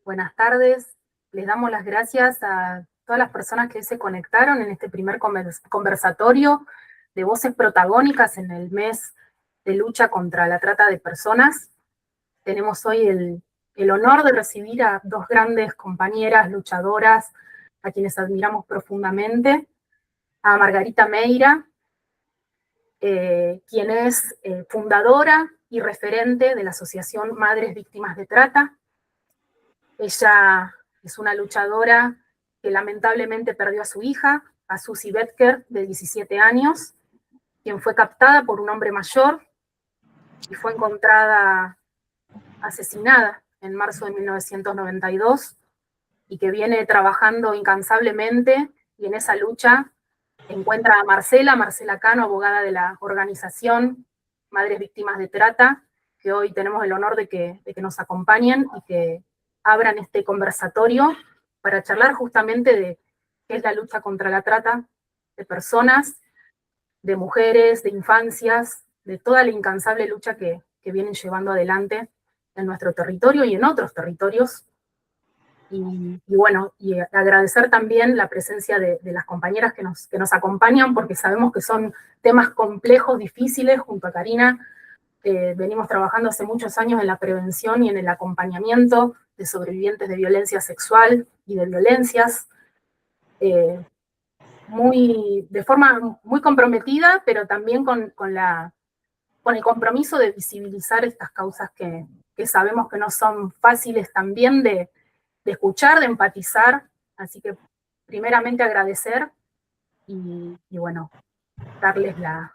buenas tardes. Les damos las gracias a todas las personas que se conectaron en este primer conversatorio de voces protagónicas en el mes de lucha contra la trata de personas. Tenemos hoy el honor de recibir a dos grandes compañeras luchadoras a quienes admiramos profundamente, a Margarita Meira, quien es fundadora y referente de la Asociación Madres Víctimas de Trata. Ella es una luchadora que lamentablemente perdió a su hija, a Susie Betker, de 17 años, quien fue captada por un hombre mayor y fue encontrada asesinada en marzo de 1992, y que viene trabajando incansablemente, y en esa lucha encuentra a Marcela Cano, abogada de la organización Madres Víctimas de Trata, que hoy tenemos el honor de que nos acompañen y que abran este conversatorio para charlar justamente de qué es la lucha contra la trata de personas, de mujeres, de infancias, de toda la incansable lucha que vienen llevando adelante en nuestro territorio y en otros territorios. Y bueno, y agradecer también la presencia de las compañeras que nos acompañan, porque sabemos que son temas complejos, difíciles. Junto a Karina venimos trabajando hace muchos años en la prevención y en el acompañamiento de sobrevivientes de violencia sexual y de violencias, de forma muy comprometida, pero también con el compromiso de visibilizar estas causas que sabemos que no son fáciles también de escuchar, de empatizar. Así que primeramente agradecer y bueno, darles la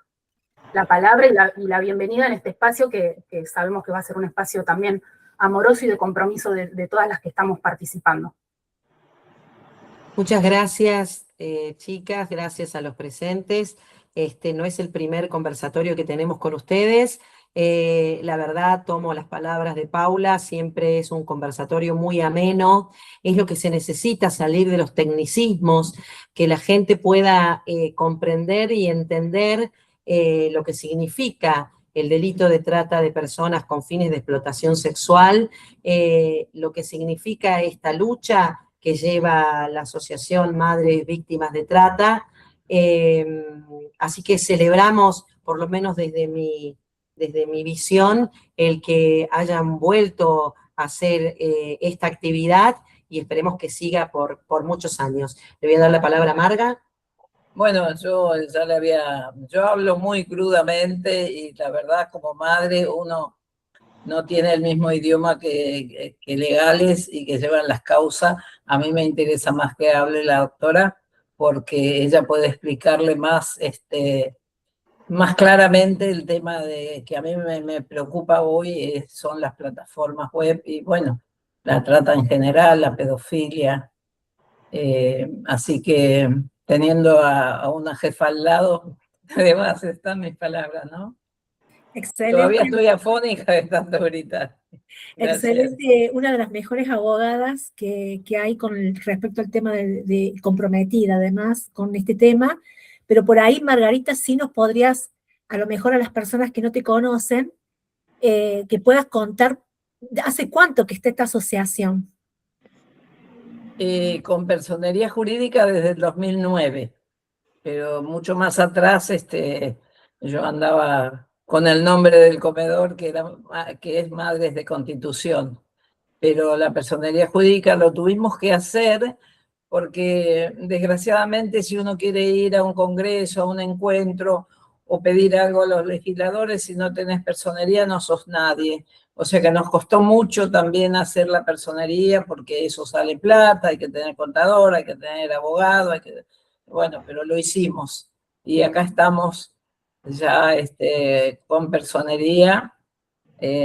palabra y la bienvenida en este espacio que sabemos que va a ser un espacio también amoroso y de compromiso de todas las que estamos participando. Muchas gracias, chicas, gracias a los presentes. Este no es el primer conversatorio que tenemos con ustedes. La verdad, tomo las palabras de Paula, siempre es un conversatorio muy ameno, es lo que se necesita, salir de los tecnicismos, que la gente pueda comprender y entender lo que significa el delito de trata de personas con fines de explotación sexual, lo que significa esta lucha que lleva la Asociación Madres Víctimas de Trata. Así que celebramos, por lo menos desde mi visión, el que hayan vuelto a hacer esta actividad, y esperemos que siga por muchos años. Le voy a dar la palabra a Marga. Bueno, yo hablo muy crudamente, y la verdad, como madre, uno no tiene el mismo idioma que legales y que llevan las causas. A mí me interesa más que hable la doctora, porque ella puede explicarle más claramente el tema que a mí me preocupa hoy, son las plataformas web y, bueno, la trata en general, la pedofilia. Así que, teniendo a una jefa al lado, además están mis palabras, ¿no? Excelente. Todavía estoy afónica de tanto gritar. Gracias. Excelente, una de las mejores abogadas que hay con respecto al tema de comprometida, además, con este tema. Pero por ahí, Margarita, sí nos podrías, a lo mejor a las personas que no te conocen, que puedas contar, ¿hace cuánto que está esta asociación? Con personería jurídica desde el 2009, pero mucho más atrás yo andaba con el nombre del comedor, que es Madres de Constitución, pero la personería jurídica lo tuvimos que hacer porque, desgraciadamente, si uno quiere ir a un congreso, a un encuentro o pedir algo a los legisladores, si no tenés personería no sos nadie. O sea que nos costó mucho también hacer la personería, porque eso sale plata, hay que tener contador, hay que tener abogado, bueno, pero lo hicimos. Y acá estamos ya con personería.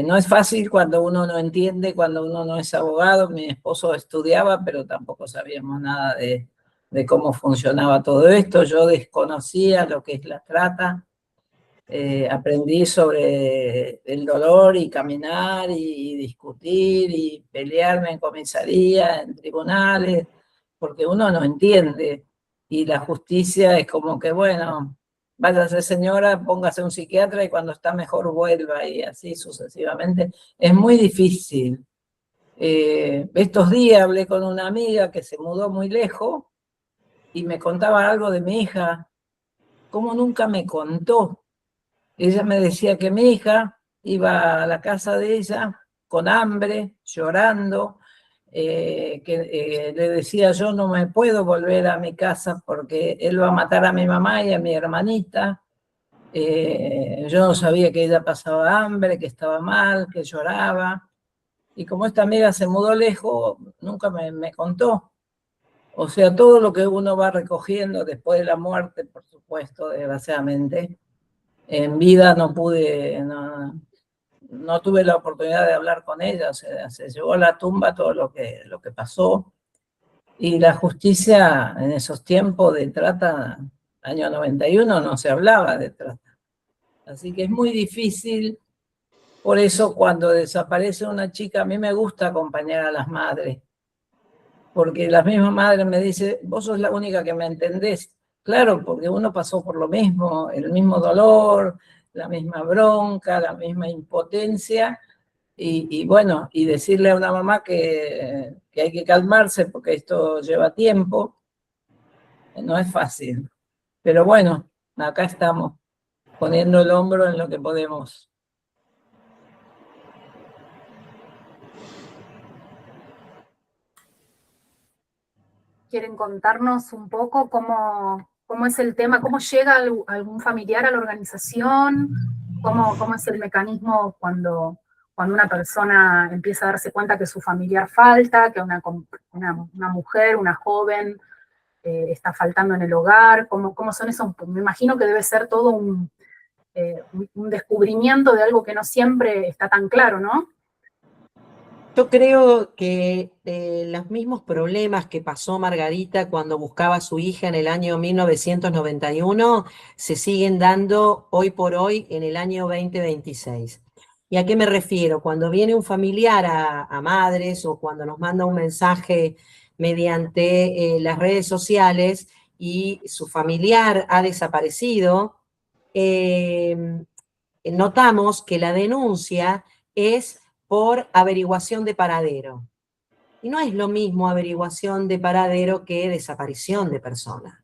No es fácil cuando uno no entiende, cuando uno no es abogado. Mi esposo estudiaba, pero tampoco sabíamos nada de cómo funcionaba todo esto. Yo desconocía lo que es la trata. Aprendí sobre el dolor y caminar y discutir y pelearme en comisaría, en tribunales, porque uno no entiende. Y la justicia es como que, bueno, váyase señora, póngase un psiquiatra y cuando está mejor vuelva, y así sucesivamente. Es muy difícil. Estos días hablé con una amiga que se mudó muy lejos y me contaba algo de mi hija. ¿Cómo nunca me contó? Ella me decía que mi hija iba a la casa de ella con hambre, llorando, le decía yo no me puedo volver a mi casa porque él va a matar a mi mamá y a mi hermanita. Yo no sabía que ella pasaba hambre, que estaba mal, que lloraba. Y como esta amiga se mudó lejos, nunca me contó. O sea, todo lo que uno va recogiendo después de la muerte, por supuesto, desgraciadamente. En vida no pude, no tuve la oportunidad de hablar con ella, o sea, se llevó a la tumba todo lo que pasó. Y la justicia en esos tiempos de trata, año 91, no se hablaba de trata. Así que es muy difícil. Por eso cuando desaparece una chica, a mí me gusta acompañar a las madres, porque las mismas madres me dicen, vos sos la única que me entendés. Claro, porque uno pasó por lo mismo, el mismo dolor, la misma bronca, la misma impotencia, y bueno, y decirle a una mamá que hay que calmarse porque esto lleva tiempo, no es fácil. Pero bueno, acá estamos, poniendo el hombro en lo que podemos. ¿Quieren contarnos un poco cómo es el tema, cómo llega algún familiar a la organización? ¿Cómo es el mecanismo cuando una persona empieza a darse cuenta que su familiar falta, que una mujer, una joven, está faltando en el hogar? ¿Cómo son esos? Me imagino que debe ser todo un descubrimiento de algo que no siempre está tan claro, ¿no? Yo creo que los mismos problemas que pasó Margarita cuando buscaba a su hija en el año 1991 se siguen dando hoy por hoy en el año 2026. ¿Y a qué me refiero? Cuando viene un familiar a madres o cuando nos manda un mensaje mediante las redes sociales y su familiar ha desaparecido, notamos que la denuncia es por averiguación de paradero. Y no es lo mismo averiguación de paradero que desaparición de persona.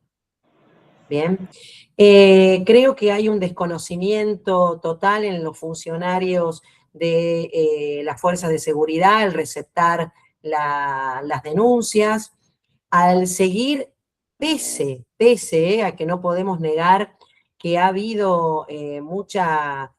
Bien, creo que hay un desconocimiento total en los funcionarios de las fuerzas de seguridad al receptar las denuncias, al seguir, pese a que no podemos negar que ha habido mucha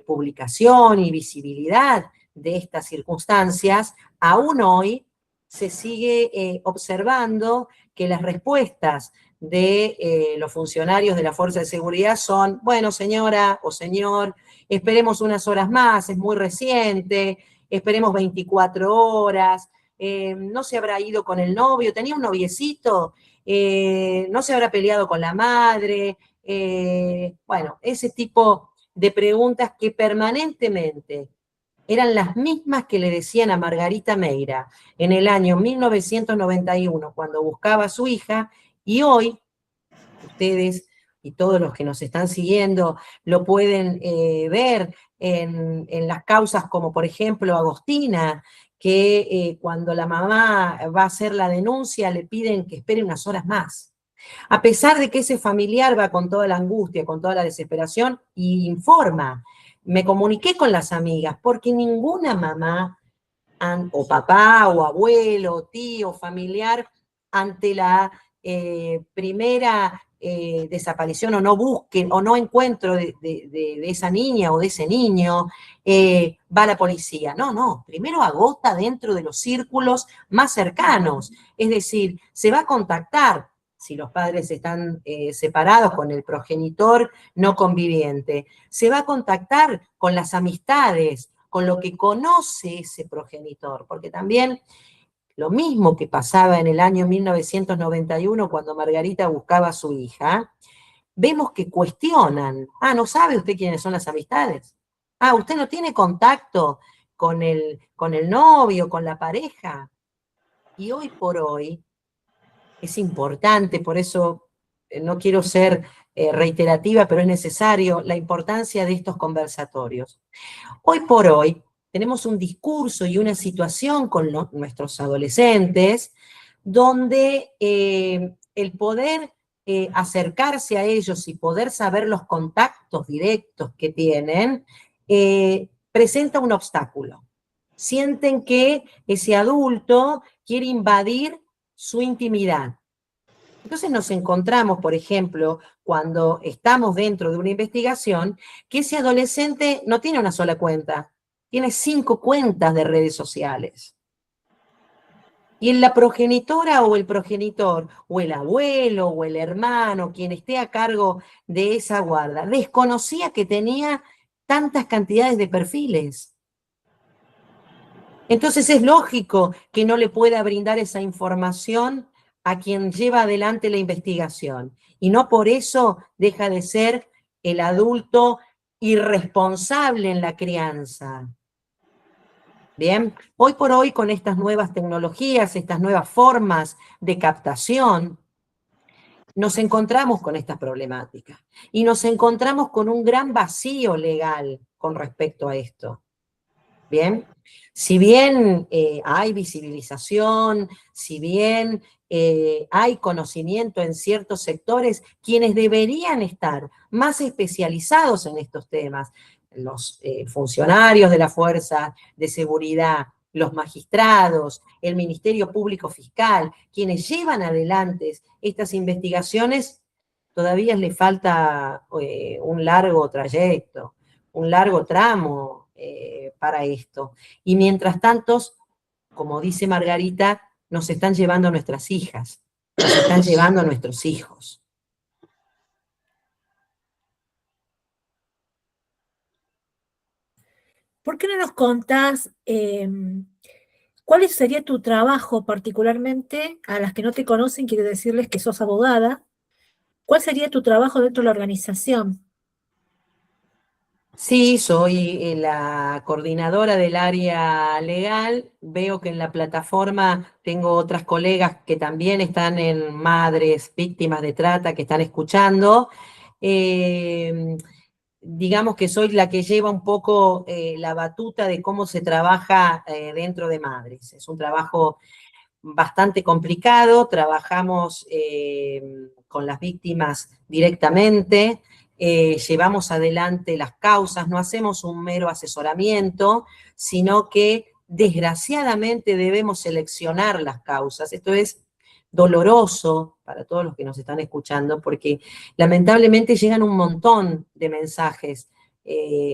publicación y visibilidad de estas circunstancias, aún hoy se sigue observando que las respuestas de los funcionarios de la Fuerza de Seguridad son, bueno, señora o señor, esperemos unas horas más, es muy reciente, esperemos 24 horas, no se habrá ido con el novio, tenía un noviecito, no se habrá peleado con la madre, bueno, ese tipo de preguntas que permanentemente eran las mismas que le decían a Margarita Meira en el año 1991 cuando buscaba a su hija, y hoy ustedes y todos los que nos están siguiendo lo pueden ver en las causas como por ejemplo Agostina, que cuando la mamá va a hacer la denuncia le piden que espere unas horas más. A pesar de que ese familiar va con toda la angustia, con toda la desesperación y informa. Me comuniqué con las amigas porque ninguna mamá o papá o abuelo, o tío, familiar, ante la primera desaparición o no busquen o no encuentro de esa niña o de ese niño, va la policía. No, primero agota dentro de los círculos más cercanos. Es decir, se va a contactar si los padres están separados con el progenitor no conviviente. Se va a contactar con las amistades, con lo que conoce ese progenitor, porque también lo mismo que pasaba en el año 1991 cuando Margarita buscaba a su hija, vemos que cuestionan, ¿no sabe usted quiénes son las amistades? ¿Usted no tiene contacto con el novio, con la pareja? Y hoy por hoy es importante, por eso no quiero ser reiterativa, pero es necesario la importancia de estos conversatorios. Hoy por hoy, tenemos un discurso y una situación con nuestros adolescentes donde el poder acercarse a ellos y poder saber los contactos directos que tienen, presenta un obstáculo. Sienten que ese adulto quiere invadir su intimidad. Entonces nos encontramos, por ejemplo, cuando estamos dentro de una investigación, que ese adolescente no tiene una sola cuenta, tiene 5 cuentas de redes sociales. Y en la progenitora o el progenitor, o el abuelo o el hermano, quien esté a cargo de esa guarda, desconocía que tenía tantas cantidades de perfiles. Entonces es lógico que no le pueda brindar esa información a quien lleva adelante la investigación. Y no por eso deja de ser el adulto irresponsable en la crianza. Bien, hoy por hoy con estas nuevas tecnologías, estas nuevas formas de captación, nos encontramos con esta problemática y nos encontramos con un gran vacío legal con respecto a esto. Bien, si bien hay visibilización, si bien hay conocimiento en ciertos sectores, quienes deberían estar más especializados en estos temas, los funcionarios de la Fuerza de Seguridad, los magistrados, el Ministerio Público Fiscal, quienes llevan adelante estas investigaciones, todavía les falta un largo trayecto, un largo tramo para esto. Y mientras tanto, como dice Margarita, nos están llevando a nuestras hijas, nos están llevando a nuestros hijos. ¿Por qué no nos contás cuál sería tu trabajo particularmente? A las que no te conocen, quiero decirles que sos abogada. ¿Cuál sería tu trabajo dentro de la organización? Sí, soy la coordinadora del área legal. Veo que en la plataforma tengo otras colegas que también están en Madres Víctimas de Trata, que están escuchando. Digamos que soy la que lleva un poco la batuta de cómo se trabaja dentro de Madres. Es un trabajo bastante complicado, trabajamos con las víctimas directamente, llevamos adelante las causas, no hacemos un mero asesoramiento, sino que desgraciadamente debemos seleccionar las causas. Esto es doloroso para todos los que nos están escuchando, porque lamentablemente llegan un montón de mensajes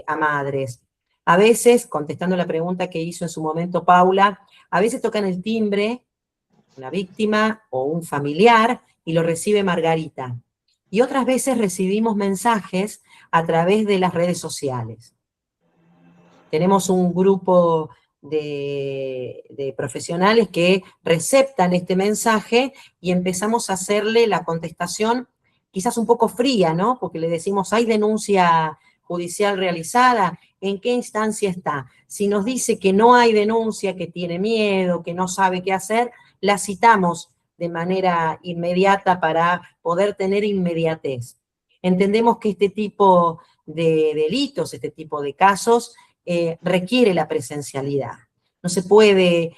a madres. A veces, contestando la pregunta que hizo en su momento Paula, a veces tocan el timbre una víctima o un familiar y lo recibe Margarita. Y otras veces recibimos mensajes a través de las redes sociales. Tenemos un grupo de profesionales que receptan este mensaje y empezamos a hacerle la contestación quizás un poco fría, ¿no? Porque le decimos, ¿hay denuncia judicial realizada? ¿En qué instancia está? Si nos dice que no hay denuncia, que tiene miedo, que no sabe qué hacer, la citamos de manera inmediata para poder tener inmediatez. Entendemos que este tipo de delitos, este tipo de casos, requiere la presencialidad. No se puede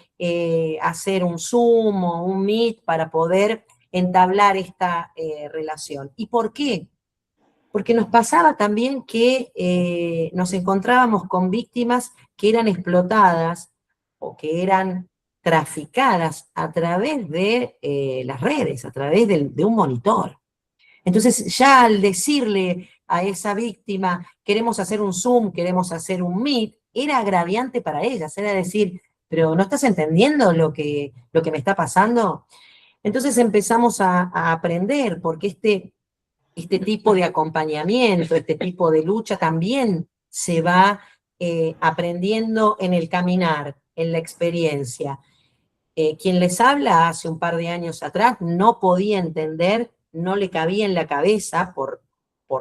hacer un Zoom o un Meet para poder entablar esta relación. ¿Y por qué? Porque nos pasaba también que nos encontrábamos con víctimas que eran explotadas o que eran traficadas a través de las redes, a través de un monitor. Entonces, ya al decirle a esa víctima, queremos hacer un Zoom, queremos hacer un Meet, era agraviante para ellas, era decir, pero ¿no estás entendiendo lo que me está pasando? Entonces empezamos a aprender, porque este tipo de acompañamiento, este tipo de lucha también se va aprendiendo en el caminar, en la experiencia. Quien les habla hace un par de años atrás no podía entender, no le cabía en la cabeza por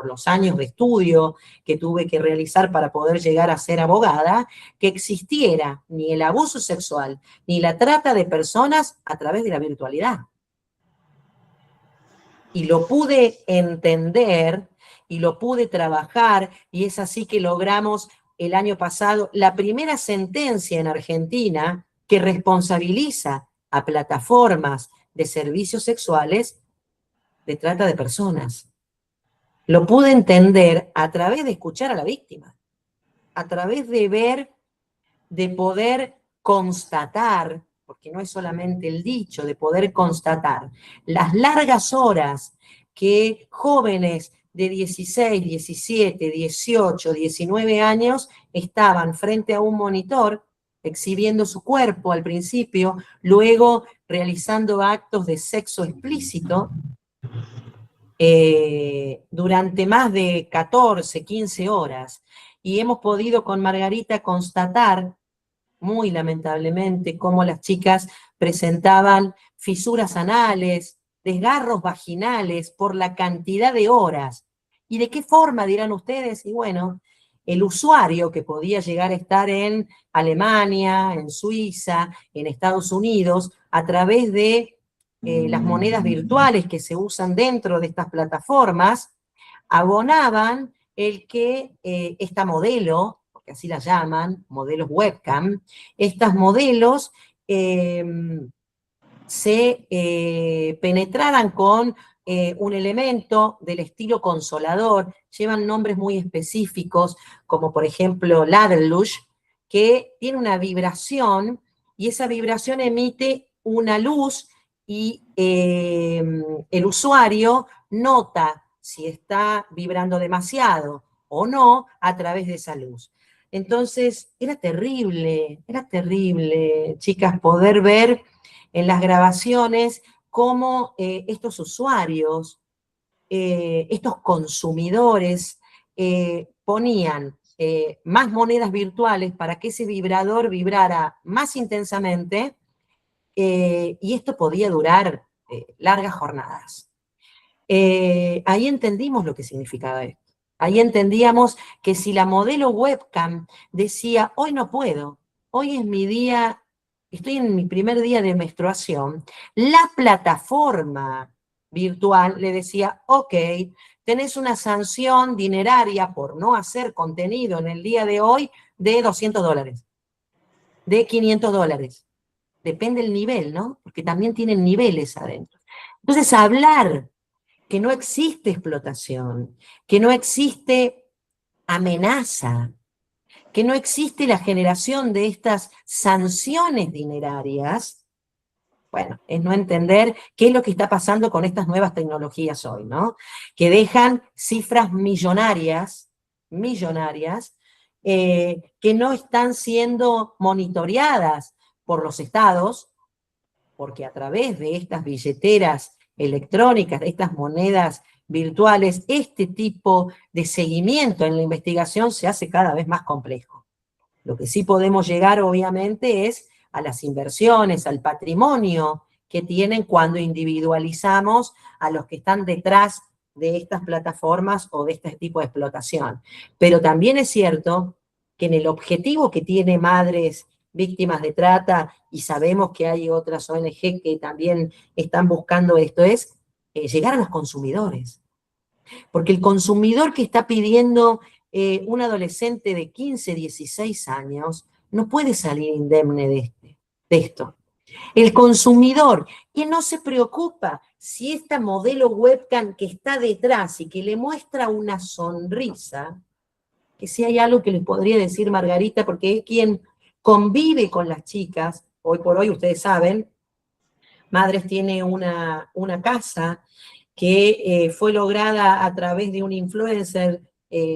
los años de estudio que tuve que realizar para poder llegar a ser abogada, que existiera ni el abuso sexual ni la trata de personas a través de la virtualidad. Y lo pude entender y lo pude trabajar, y es así que logramos el año pasado la primera sentencia en Argentina que responsabiliza a plataformas de servicios sexuales de trata de personas. Lo pude entender a través de escuchar a la víctima, a través de ver, de poder constatar, porque no es solamente el dicho, de poder constatar las largas horas que jóvenes de 16, 17, 18, 19 años estaban frente a un monitor exhibiendo su cuerpo al principio, luego realizando actos de sexo explícito, durante más de 14, 15 horas. Y hemos podido con Margarita constatar, muy lamentablemente, cómo las chicas presentaban fisuras anales, desgarros vaginales por la cantidad de horas. ¿Y de qué forma, dirán ustedes? Y bueno, el usuario que podía llegar a estar en Alemania, en Suiza, en Estados Unidos, a través de las monedas virtuales que se usan dentro de estas plataformas, abonaban el que esta modelo, porque así la llaman, modelos webcam, estas modelos se penetraran con un elemento del estilo consolador, llevan nombres muy específicos, como por ejemplo Ladenlush, que tiene una vibración, y esa vibración emite una luz, y el usuario nota si está vibrando demasiado o no a través de esa luz. Entonces, era terrible, chicas, poder ver en las grabaciones cómo estos usuarios, estos consumidores, ponían más monedas virtuales para que ese vibrador vibrara más intensamente, y esto podía durar largas jornadas. Ahí entendimos lo que significaba esto. Ahí entendíamos que si la modelo webcam decía, hoy no puedo, hoy es mi día, estoy en mi primer día de menstruación, la plataforma virtual le decía, ok, tenés una sanción dineraria por no hacer contenido en el día de hoy de $200, de $500. Depende del nivel, ¿no? Porque también tienen niveles adentro. Entonces, hablar que no existe explotación, que no existe amenaza, que no existe la generación de estas sanciones dinerarias, bueno, es no entender qué es lo que está pasando con estas nuevas tecnologías hoy, ¿no? Que dejan cifras millonarias, que no están siendo monitoreadas por los estados, porque a través de estas billeteras electrónicas, de estas monedas virtuales, este tipo de seguimiento en la investigación se hace cada vez más complejo. Lo que sí podemos llegar, obviamente, es a las inversiones, al patrimonio que tienen cuando individualizamos a los que están detrás de estas plataformas o de este tipo de explotación. Pero también es cierto que en el objetivo que tiene Madres Víctimas de Trata, y sabemos que hay otras ONG que también están buscando esto, es llegar a los consumidores. Porque el consumidor que está pidiendo un adolescente de 15, 16 años, no puede salir indemne de esto. El consumidor que no se preocupa si esta modelo webcam que está detrás y que le muestra una sonrisa, que si hay algo que les podría decir Margarita, porque es quien convive con las chicas, hoy por hoy ustedes saben, Madres tiene una casa que fue lograda a través de un influencer,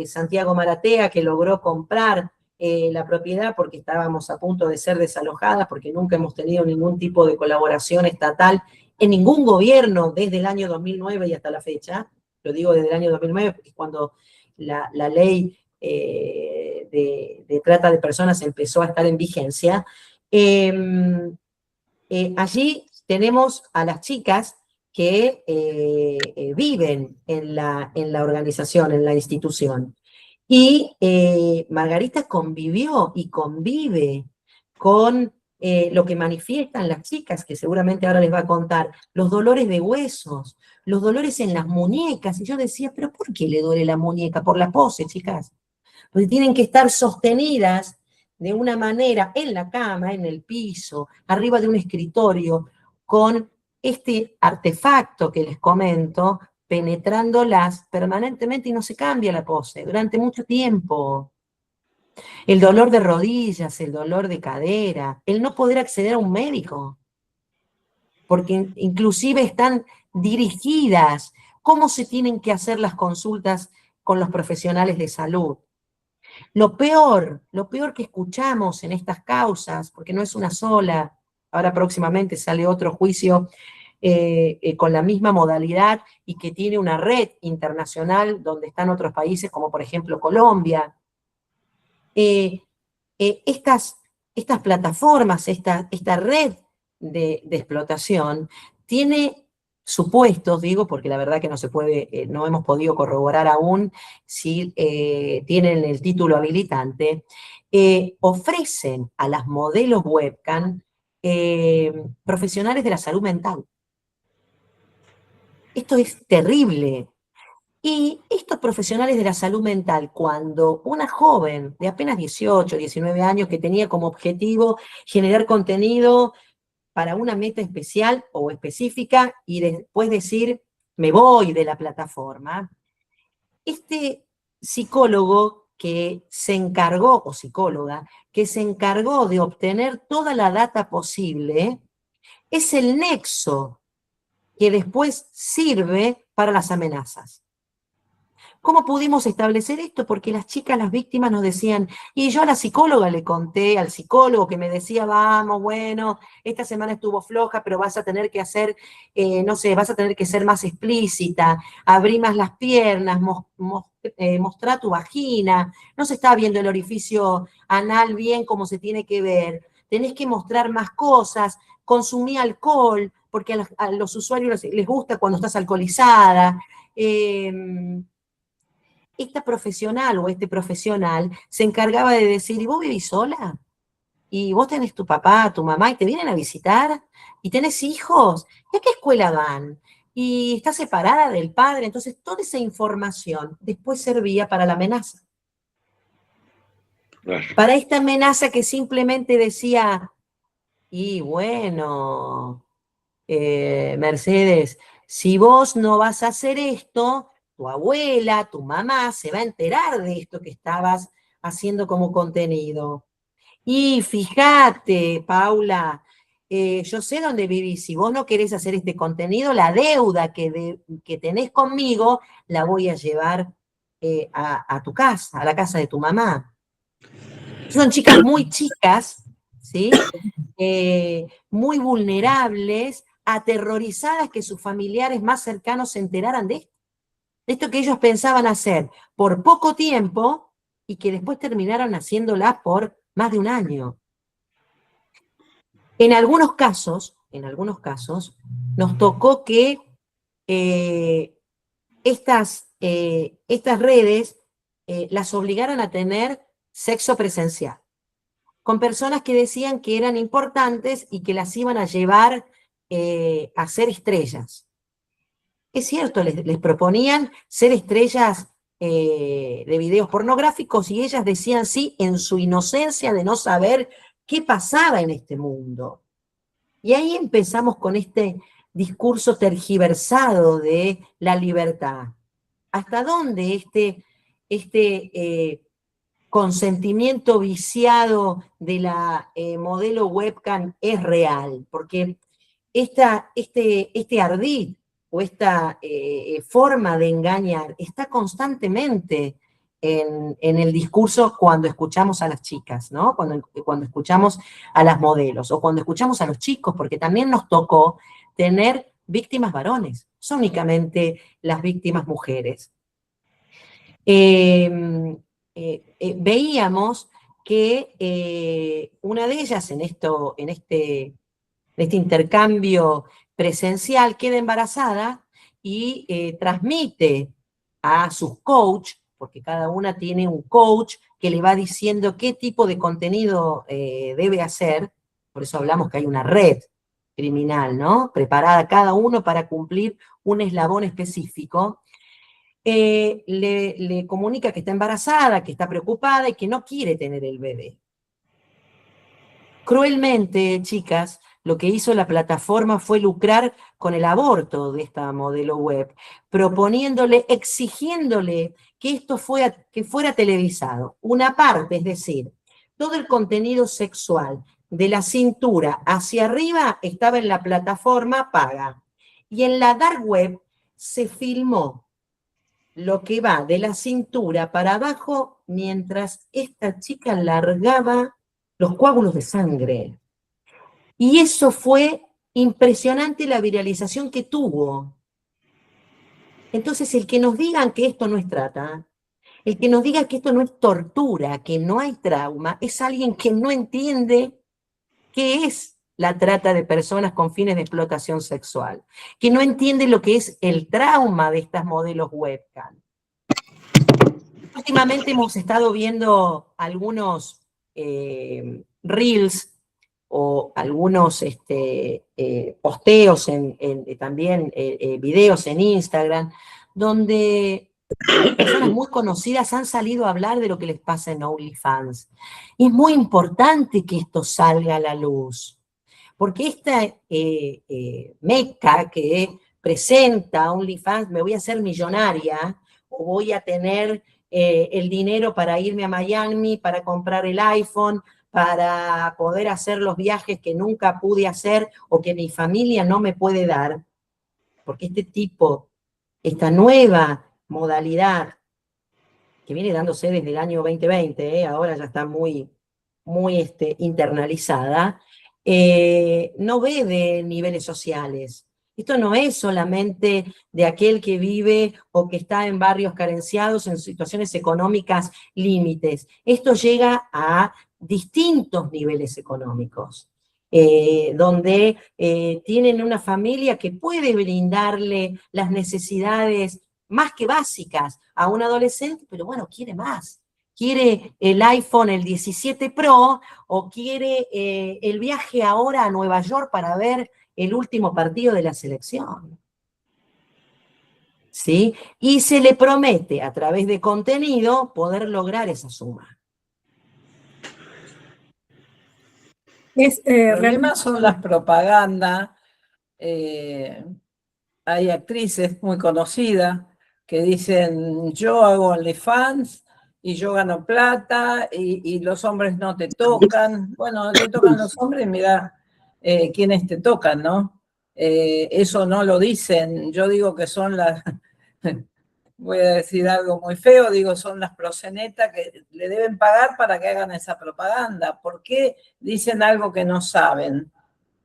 Santiago Maratea, que logró comprar la propiedad porque estábamos a punto de ser desalojadas, porque nunca hemos tenido ningún tipo de colaboración estatal en ningún gobierno desde el año 2009 y hasta la fecha. Lo digo desde el año 2009 porque es cuando la ley de trata de personas empezó a estar en vigencia. Allí tenemos a las chicas que viven en la organización, en la institución. Y Margarita convivió y convive con lo que manifiestan las chicas, que seguramente ahora les va a contar, los dolores de huesos, los dolores en las muñecas. Y yo decía, ¿pero por qué le duele la muñeca? Por la pose, chicas. porque tienen que estar sostenidas de una manera en la cama, en el piso, arriba de un escritorio, con este artefacto que les comento, penetrándolas permanentemente y no se cambia la pose durante mucho tiempo. El dolor de rodillas, el dolor de cadera, el no poder acceder a un médico, porque inclusive están dirigidas cómo se tienen que hacer las consultas con los profesionales de salud. Lo peor que escuchamos en estas causas, porque no es una sola, ahora próximamente sale otro juicio con la misma modalidad y que tiene una red internacional donde están otros países como por ejemplo Colombia. Estas plataformas, esta red de explotación tiene supuestos, digo, porque la verdad que no se puede, no hemos podido corroborar aún si tienen el título habilitante, ofrecen a las modelos webcam profesionales de la salud mental. Esto es terrible. Y estos profesionales de la salud mental, cuando una joven de apenas 18, 19 años que tenía como objetivo generar contenido para una meta especial o específica y después decir, me voy de la plataforma, este psicólogo que se encargó, o psicóloga, que se encargó de obtener toda la data posible, es el nexo que después sirve para las amenazas. ¿Cómo pudimos establecer esto? Porque las chicas, las víctimas nos decían, y yo a la psicóloga le conté, al psicólogo que me decía, vamos, bueno, esta semana estuvo floja, pero vas a tener que hacer, no sé, vas a tener que ser más explícita, abrí más las piernas, mostrá tu vagina, no se está viendo el orificio anal bien como se tiene que ver, tenés que mostrar más cosas, consumí alcohol, porque a los usuarios les gusta cuando estás alcoholizada, esta profesional o este profesional se encargaba de decir, ¿y vos vivís sola? ¿Y vos tenés tu papá, tu mamá y te vienen a visitar? ¿Y tenés hijos? ¿Y a qué escuela van? ¿Y estás separada del padre? Entonces, toda esa información después servía para la amenaza. Para esta amenaza que simplemente decía, y bueno, Mercedes, si vos no vas a hacer esto, tu abuela, tu mamá se va a enterar de esto que estabas haciendo como contenido. Y fíjate, Paula, yo sé dónde vivís. Si vos no querés hacer este contenido, la deuda que tenés conmigo la voy a llevar a tu casa, a la casa de tu mamá. Son chicas muy chicas, ¿sí? Muy vulnerables, aterrorizadas que sus familiares más cercanos se enteraran de esto que ellos pensaban hacer por poco tiempo y que después terminaron haciéndola por más de un año. En algunos casos, nos tocó que estas redes las obligaron a tener sexo presencial, con personas que decían que eran importantes y que las iban a llevar a ser estrellas. Es cierto, les proponían ser estrellas de videos pornográficos y ellas decían sí en su inocencia de no saber qué pasaba en este mundo. Y ahí empezamos con este discurso tergiversado de la libertad. ¿Hasta dónde este consentimiento viciado de la modelo webcam es real? Porque este ardid o esta forma de engañar está constantemente en el discurso cuando escuchamos a las chicas, ¿no? Cuando escuchamos a las modelos o cuando escuchamos a los chicos, porque también nos tocó tener víctimas varones, son únicamente las víctimas mujeres. Veíamos que una de ellas en este intercambio presencial queda embarazada y transmite a sus coach, porque cada una tiene un coach que le va diciendo qué tipo de contenido debe hacer, por eso hablamos que hay una red criminal, ¿no? Preparada cada uno para cumplir un eslabón específico. le comunica que está embarazada, que está preocupada y que no quiere tener el bebé. Cruelmente, chicas, lo que hizo la plataforma fue lucrar con el aborto de esta modelo web, proponiéndole, exigiéndole que esto fuera televisado. Una parte, es decir, todo el contenido sexual de la cintura hacia arriba estaba en la plataforma paga. Y en la dark web se filmó lo que va de la cintura para abajo mientras esta chica largaba los coágulos de sangre. Y eso fue impresionante la viralización que tuvo. Entonces, el que nos digan que esto no es trata, el que nos diga que esto no es tortura, que no hay trauma, es alguien que no entiende qué es la trata de personas con fines de explotación sexual, que no entiende lo que es el trauma de estas modelos webcam. Últimamente hemos estado viendo algunos reels o algunos posteos, también videos en Instagram, donde personas muy conocidas han salido a hablar de lo que les pasa en OnlyFans. Y es muy importante que esto salga a la luz, porque esta meca que presenta OnlyFans, me voy a hacer millonaria, o voy a tener el dinero para irme a Miami, para comprar el iPhone, para poder hacer los viajes que nunca pude hacer o que mi familia no me puede dar, porque esta nueva modalidad que viene dándose desde el año 2020, ahora ya está muy internalizada, no ve de niveles sociales. Esto no es solamente de aquel que vive o que está en barrios carenciados, en situaciones económicas límites. Esto llega a distintos niveles económicos, donde tienen una familia que puede brindarle las necesidades más que básicas a un adolescente, pero bueno, quiere más. Quiere el iPhone, el 17 Pro, o quiere el viaje ahora a Nueva York para ver el último partido de la selección. ¿Sí? Y se le promete a través de contenido poder lograr esa suma. El problema son las propagandas. Hay actrices muy conocidas que dicen, yo hago OnlyFans y yo gano plata y los hombres no te tocan. Bueno, te tocan los hombres, mira quiénes te tocan, ¿no? Eso no lo dicen. Yo digo que son las, voy a decir algo muy feo, digo, son las proxenetas que le deben pagar para que hagan esa propaganda. ¿Por qué dicen algo que no saben?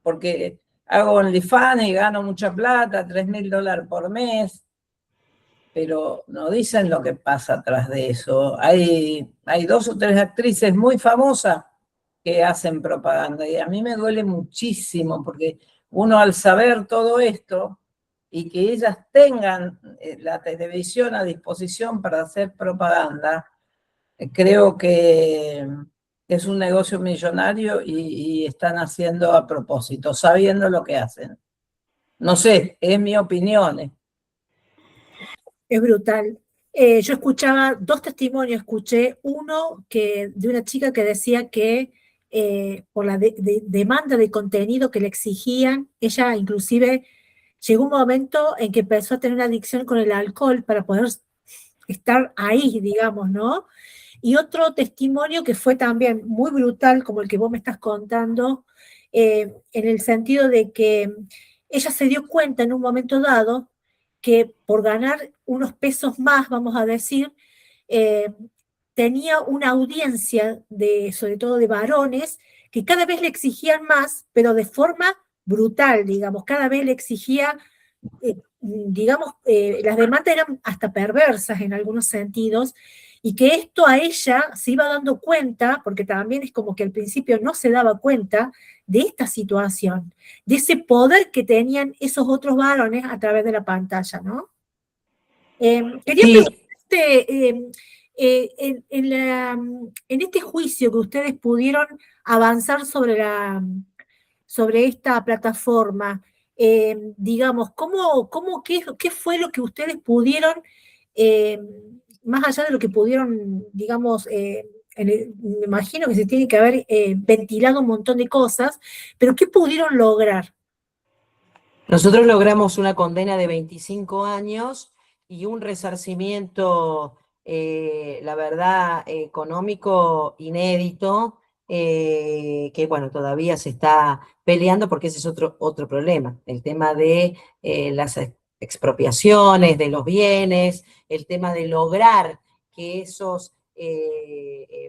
Porque hago OnlyFans y gano mucha plata, $3.000 por mes, pero no dicen lo que pasa atrás de eso. Hay 2 o 3 actrices muy famosas que hacen propaganda y a mí me duele muchísimo porque uno al saber todo esto y que ellas tengan la televisión a disposición para hacer propaganda, creo que es un negocio millonario y están haciendo a propósito, sabiendo lo que hacen. No sé, es mi opinión. Es brutal. Yo escuchaba 2 testimonios, escuché uno de una chica que decía que por la demanda de contenido que le exigían, ella inclusive llegó un momento en que empezó a tener una adicción con el alcohol para poder estar ahí, digamos, ¿no? Y otro testimonio que fue también muy brutal, como el que vos me estás contando, en el sentido de que ella se dio cuenta en un momento dado que por ganar unos pesos más, vamos a decir, tenía una audiencia, sobre todo de varones, que cada vez le exigían más, pero de forma brutal, digamos, cada vez le exigía, digamos, las demandas eran hasta perversas en algunos sentidos, y que esto a ella se iba dando cuenta, porque también es como que al principio no se daba cuenta de esta situación, de ese poder que tenían esos otros varones a través de la pantalla, ¿no? Quería preguntarte, en este juicio que ustedes pudieron avanzar sobre esta plataforma, digamos, ¿qué fue lo que ustedes pudieron más allá de lo que pudieron, digamos, me imagino que se tiene que haber ventilado un montón de cosas, pero ¿qué pudieron lograr? Nosotros logramos una condena de 25 años y un resarcimiento, la verdad, económico inédito, que bueno, todavía se está peleando porque ese es otro problema, el tema de las expropiaciones de los bienes, el tema de lograr que esos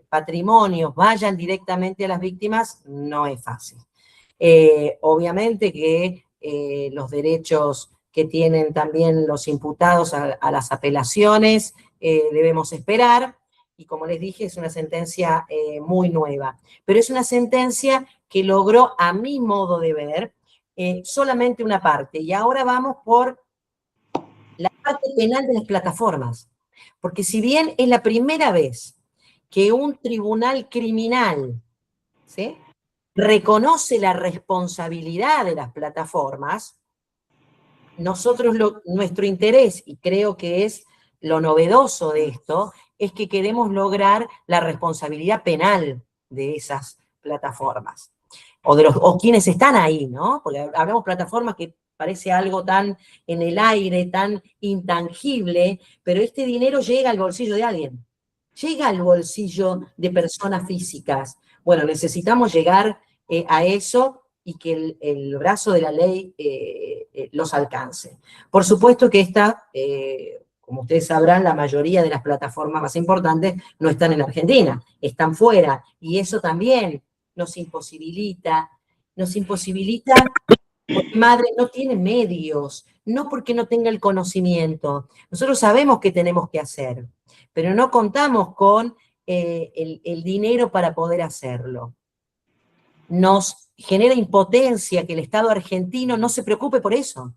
patrimonios vayan directamente a las víctimas, no es fácil. Obviamente que los derechos que tienen también los imputados a las apelaciones debemos esperar, y como les dije, es una sentencia muy nueva, pero es una sentencia que logró, a mi modo de ver, solamente una parte, y ahora vamos por la parte penal de las plataformas, porque si bien es la primera vez que un tribunal criminal, ¿sí?, reconoce la responsabilidad de las plataformas, nosotros nuestro interés, y creo que es lo novedoso de esto, es que queremos lograr la responsabilidad penal de esas plataformas, o quienes están ahí, ¿no? Porque hablamos plataformas que parece algo tan en el aire, tan intangible, pero este dinero llega al bolsillo de alguien, llega al bolsillo de personas físicas. Bueno, necesitamos llegar a eso y que el brazo de la ley los alcance. Por supuesto que como ustedes sabrán, la mayoría de las plataformas más importantes no están en Argentina, están fuera, y eso también nos imposibilita porque madre no tiene medios, no porque no tenga el conocimiento. Nosotros sabemos qué tenemos que hacer, pero no contamos con el dinero para poder hacerlo. Nos genera impotencia que el Estado argentino no se preocupe por eso,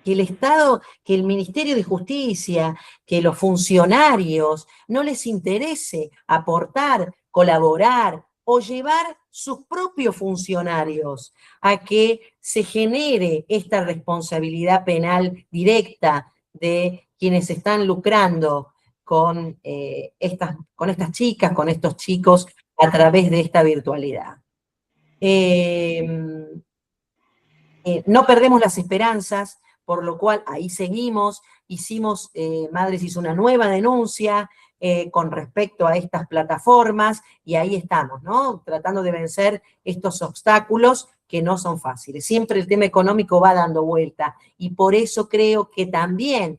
que el Ministerio de Justicia, que los funcionarios no les interese aportar, colaborar o llevar sus propios funcionarios a que se genere esta responsabilidad penal directa de quienes están lucrando con estas chicas, con estos chicos a través de esta virtualidad. No perdemos las esperanzas, por lo cual ahí seguimos. Madres hizo una nueva denuncia con respecto a estas plataformas, y ahí estamos, ¿no? Tratando de vencer estos obstáculos que no son fáciles. Siempre el tema económico va dando vuelta, y por eso creo que también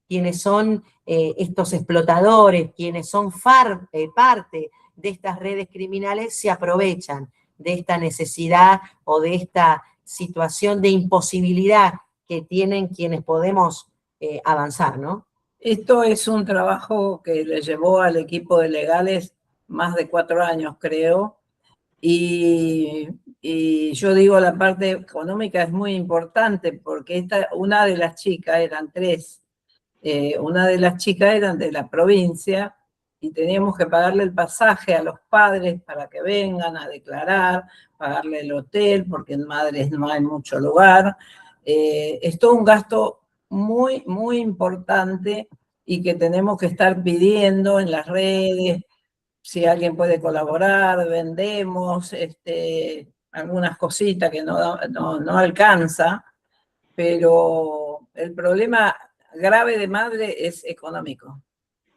quienes son estos explotadores, quienes son parte de estas redes criminales, se aprovechan de esta necesidad o de esta situación de imposibilidad que tienen quienes podemos avanzar, ¿no? Esto es un trabajo que le llevó al equipo de legales más de 4 años, creo, y yo digo, la parte económica es muy importante, porque una de las chicas, eran 3, una de las chicas eran de la provincia, y teníamos que pagarle el pasaje a los padres para que vengan a declarar, pagarle el hotel, porque en Madres no hay mucho lugar. Es todo un gasto muy, muy importante, y que tenemos que estar pidiendo en las redes, si alguien puede colaborar, vendemos algunas cositas que no alcanza, pero el problema grave de Madre es económico.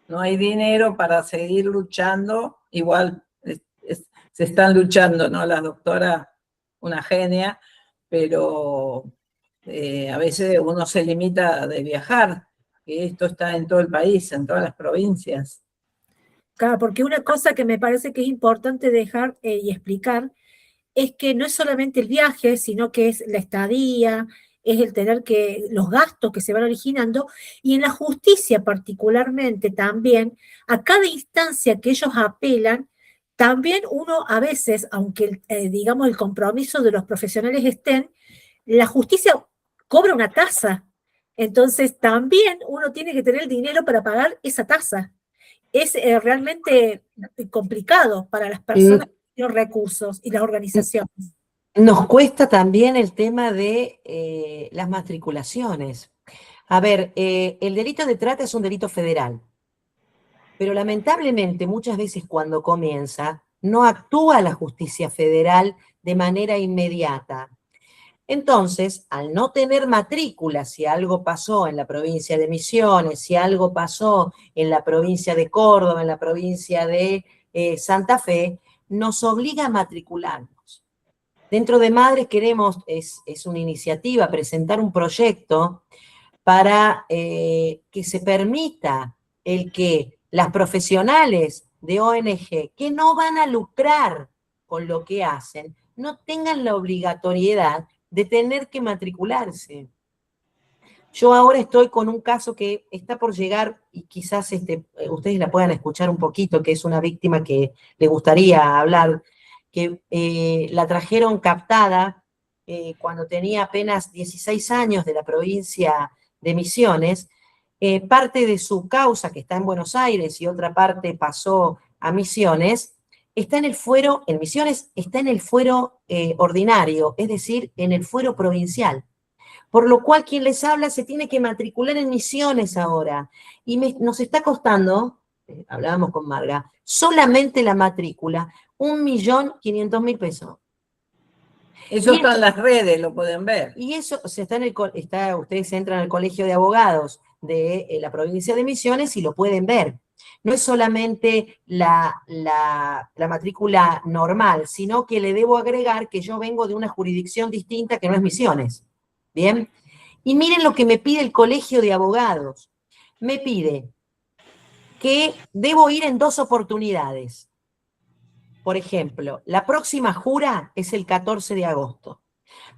No hay dinero para seguir luchando. Igual se están luchando, ¿no? La doctora, una genia, pero a veces uno se limita de viajar, que esto está en todo el país, en todas las provincias. Claro, porque una cosa que me parece que es importante dejar y explicar es que no es solamente el viaje, sino que es la estadía, es el tener los gastos que se van originando, y en la justicia particularmente también, a cada instancia que ellos apelan, también uno a veces, aunque digamos el compromiso de los profesionales estén, la justicia cobra una tasa, entonces también uno tiene que tener el dinero para pagar esa tasa. Es realmente complicado para las personas que tienen recursos y las organizaciones. Nos cuesta también el tema de las matriculaciones. A ver, el delito de trata es un delito federal, pero lamentablemente muchas veces cuando comienza no actúa la justicia federal de manera inmediata. Entonces, al no tener matrícula, si algo pasó en la provincia de Misiones, si algo pasó en la provincia de Córdoba, en la provincia de Santa Fe, nos obliga a matricularnos. Dentro de Madres queremos, es una iniciativa, presentar un proyecto para que se permita el que las profesionales de ONG que no van a lucrar con lo que hacen, no tengan la obligatoriedad de tener que matricularse. Yo ahora estoy con un caso que está por llegar y quizás ustedes la puedan escuchar un poquito, que es una víctima que le gustaría hablar, que la trajeron captada cuando tenía apenas 16 años de la provincia de Misiones. Parte de su causa, que está en Buenos Aires, y otra parte pasó a Misiones, está en el fuero, en Misiones está en el fuero ordinario, es decir, en el fuero provincial. Por lo cual quien les habla se tiene que matricular en Misiones ahora. Y nos está costando, hablábamos con Marga, solamente la matrícula, 1.500.000 pesos. Eso está en las redes, lo pueden ver. Y eso ustedes entran al colegio de abogados de la provincia de Misiones y lo pueden ver. No es solamente la matrícula normal, sino que le debo agregar que yo vengo de una jurisdicción distinta que no es Misiones. ¿Bien? Y miren lo que me pide el colegio de abogados. Me pide que debo ir en 2 oportunidades. Por ejemplo, la próxima jura es el 14 de agosto.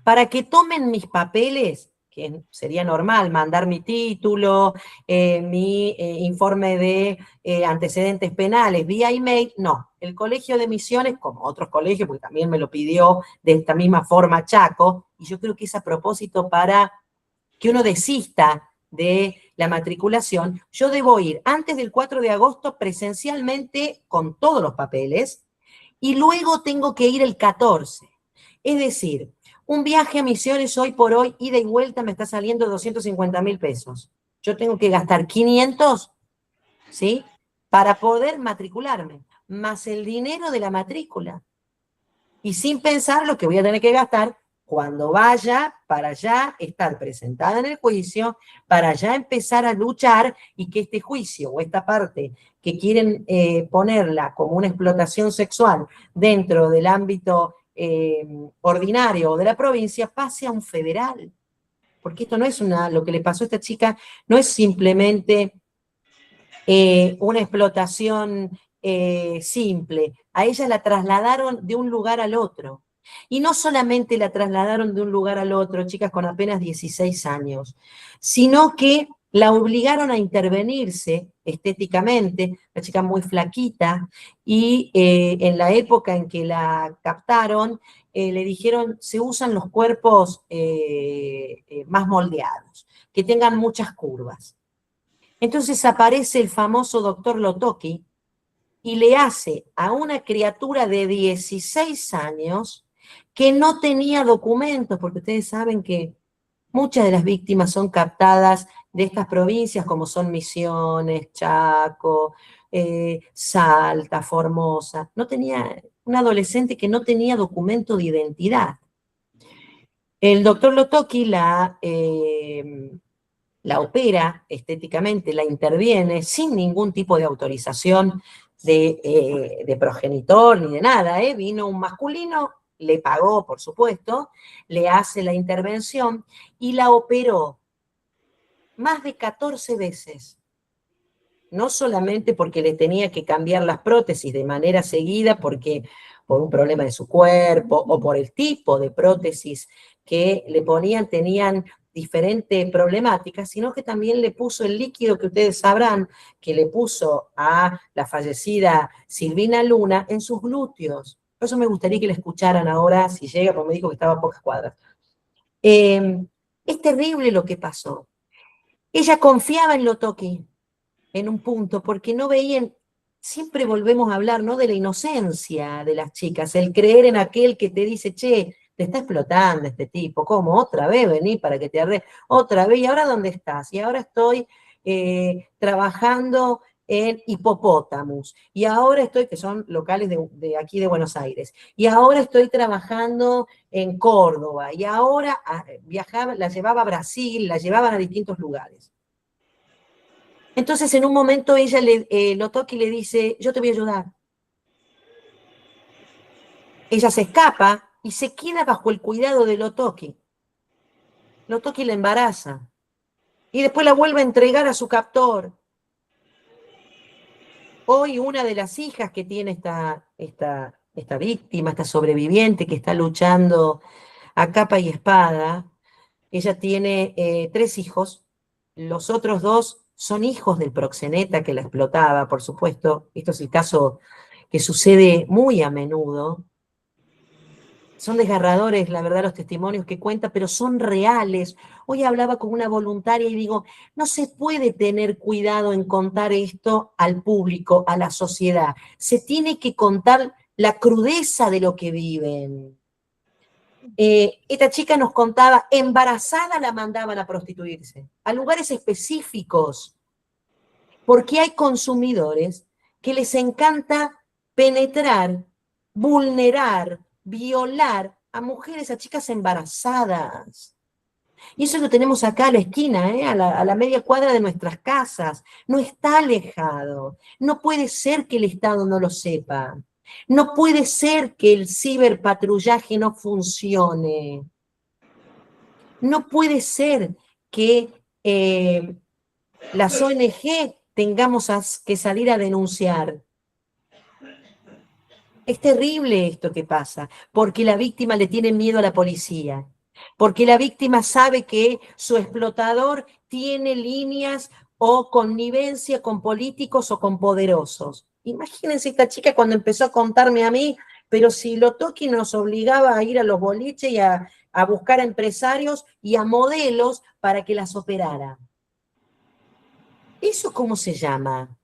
Para que tomen mis papeles, que sería normal, mandar mi título, mi informe de antecedentes penales vía email, no. El Colegio de Misiones, como otros colegios, porque también me lo pidió de esta misma forma Chaco, y yo creo que es a propósito para que uno desista de la matriculación, yo debo ir antes del 4 de agosto presencialmente con todos los papeles, y luego tengo que ir el 14. Es decir, un viaje a Misiones hoy por hoy, ida y vuelta, me está saliendo 250.000 pesos. Yo tengo que gastar 500, ¿sí? Para poder matricularme, más el dinero de la matrícula. Y sin pensar lo que voy a tener que gastar cuando vaya para ya estar presentada en el juicio, para ya empezar a luchar y que este juicio o esta parte que quieren ponerla como una explotación sexual dentro del ámbito ordinario o de la provincia pase a un federal. Porque esto no es lo que le pasó a esta chica no es simplemente una explotación simple. A ella la trasladaron de un lugar al otro. Y no solamente la trasladaron de un lugar al otro, chicas con apenas 16 años, sino que la obligaron a intervenirse estéticamente, la chica muy flaquita, y en la época en que la captaron, le dijeron, se usan los cuerpos más moldeados, que tengan muchas curvas. Entonces aparece el famoso doctor Lotoki y le hace a una criatura de 16 años que no tenía documentos, porque ustedes saben que muchas de las víctimas son captadas de estas provincias, como son Misiones, Chaco, Salta, Formosa. No tenía, un adolescente que no tenía documento de identidad. El doctor Lotoki la opera estéticamente, la interviene sin ningún tipo de autorización de progenitor ni de nada. Vino un masculino, le pagó, por supuesto, le hace la intervención y la operó más de 14 veces. No solamente porque le tenía que cambiar las prótesis de manera seguida, porque por un problema de su cuerpo o por el tipo de prótesis que le ponían, tenían diferentes problemáticas, sino que también le puso el líquido que ustedes sabrán que le puso a la fallecida Silvina Luna en sus glúteos. Por eso me gustaría que la escucharan ahora, si llega, porque me dijo que estaba a pocas cuadras. Es terrible lo que pasó. Ella confiaba en Lotoki, en un punto, porque no veían, siempre volvemos a hablar, ¿no?, de la inocencia de las chicas, el creer en aquel que te dice, che, te está explotando este tipo, ¿cómo? Otra vez vení para que te arregle, otra vez, ¿y ahora dónde estás? Y ahora estoy trabajando en Hipopótamos, y ahora estoy, que son locales de aquí de Buenos Aires, y ahora estoy trabajando en Córdoba, y ahora viajaba, la llevaba a Brasil, la llevaban a distintos lugares. Entonces en un momento ella lo toca y le dice, yo te voy a ayudar. Ella se escapa y se queda bajo el cuidado de Lotoki. Lotoki la embaraza y después la vuelve a entregar a su captor. Hoy una de las hijas que tiene esta víctima, esta sobreviviente que está luchando a capa y espada, ella tiene 3 hijos, los otros 2 son hijos del proxeneta que la explotaba, por supuesto. Esto es el caso que sucede muy a menudo. Son desgarradores, la verdad, los testimonios que cuenta, pero son reales. Hoy hablaba con una voluntaria y digo, no se puede tener cuidado en contar esto al público, a la sociedad. Se tiene que contar la crudeza de lo que viven. Esta chica nos contaba, embarazada la mandaban a prostituirse, a lugares específicos, porque hay consumidores que les encanta penetrar, vulnerar, violar a mujeres, a chicas embarazadas. Y eso lo tenemos acá a la esquina, a la media cuadra de nuestras casas. No está alejado. No puede ser que el Estado no lo sepa. No puede ser que el ciberpatrullaje no funcione. No puede ser que las ONG tengamos que salir a denunciar. Es terrible esto que pasa, porque la víctima le tiene miedo a la policía, porque la víctima sabe que su explotador tiene líneas o connivencia con políticos o con poderosos. Imagínense esta chica cuando empezó a contarme a mí, pero si Lotoki nos obligaba a ir a los boliches y a buscar a empresarios y a modelos para que las operara. ¿Eso cómo se llama?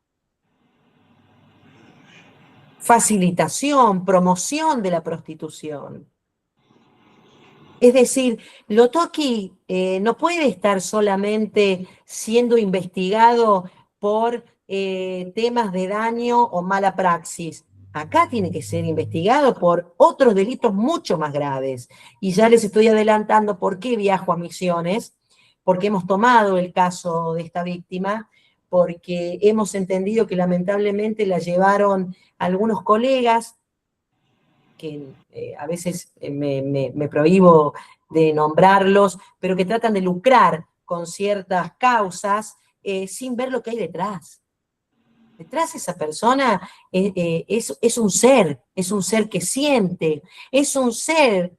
Facilitación, promoción de la prostitución. Es decir, Lotoki no puede estar solamente siendo investigado por temas de daño o mala praxis. Acá tiene que ser investigado por otros delitos mucho más graves. Y ya les estoy adelantando por qué viajo a Misiones, porque hemos tomado el caso de esta víctima, porque hemos entendido que lamentablemente la llevaron algunos colegas, que a veces me prohíbo de nombrarlos, pero que tratan de lucrar con ciertas causas sin ver lo que hay detrás. Detrás de esa persona es un ser que siente, es un ser,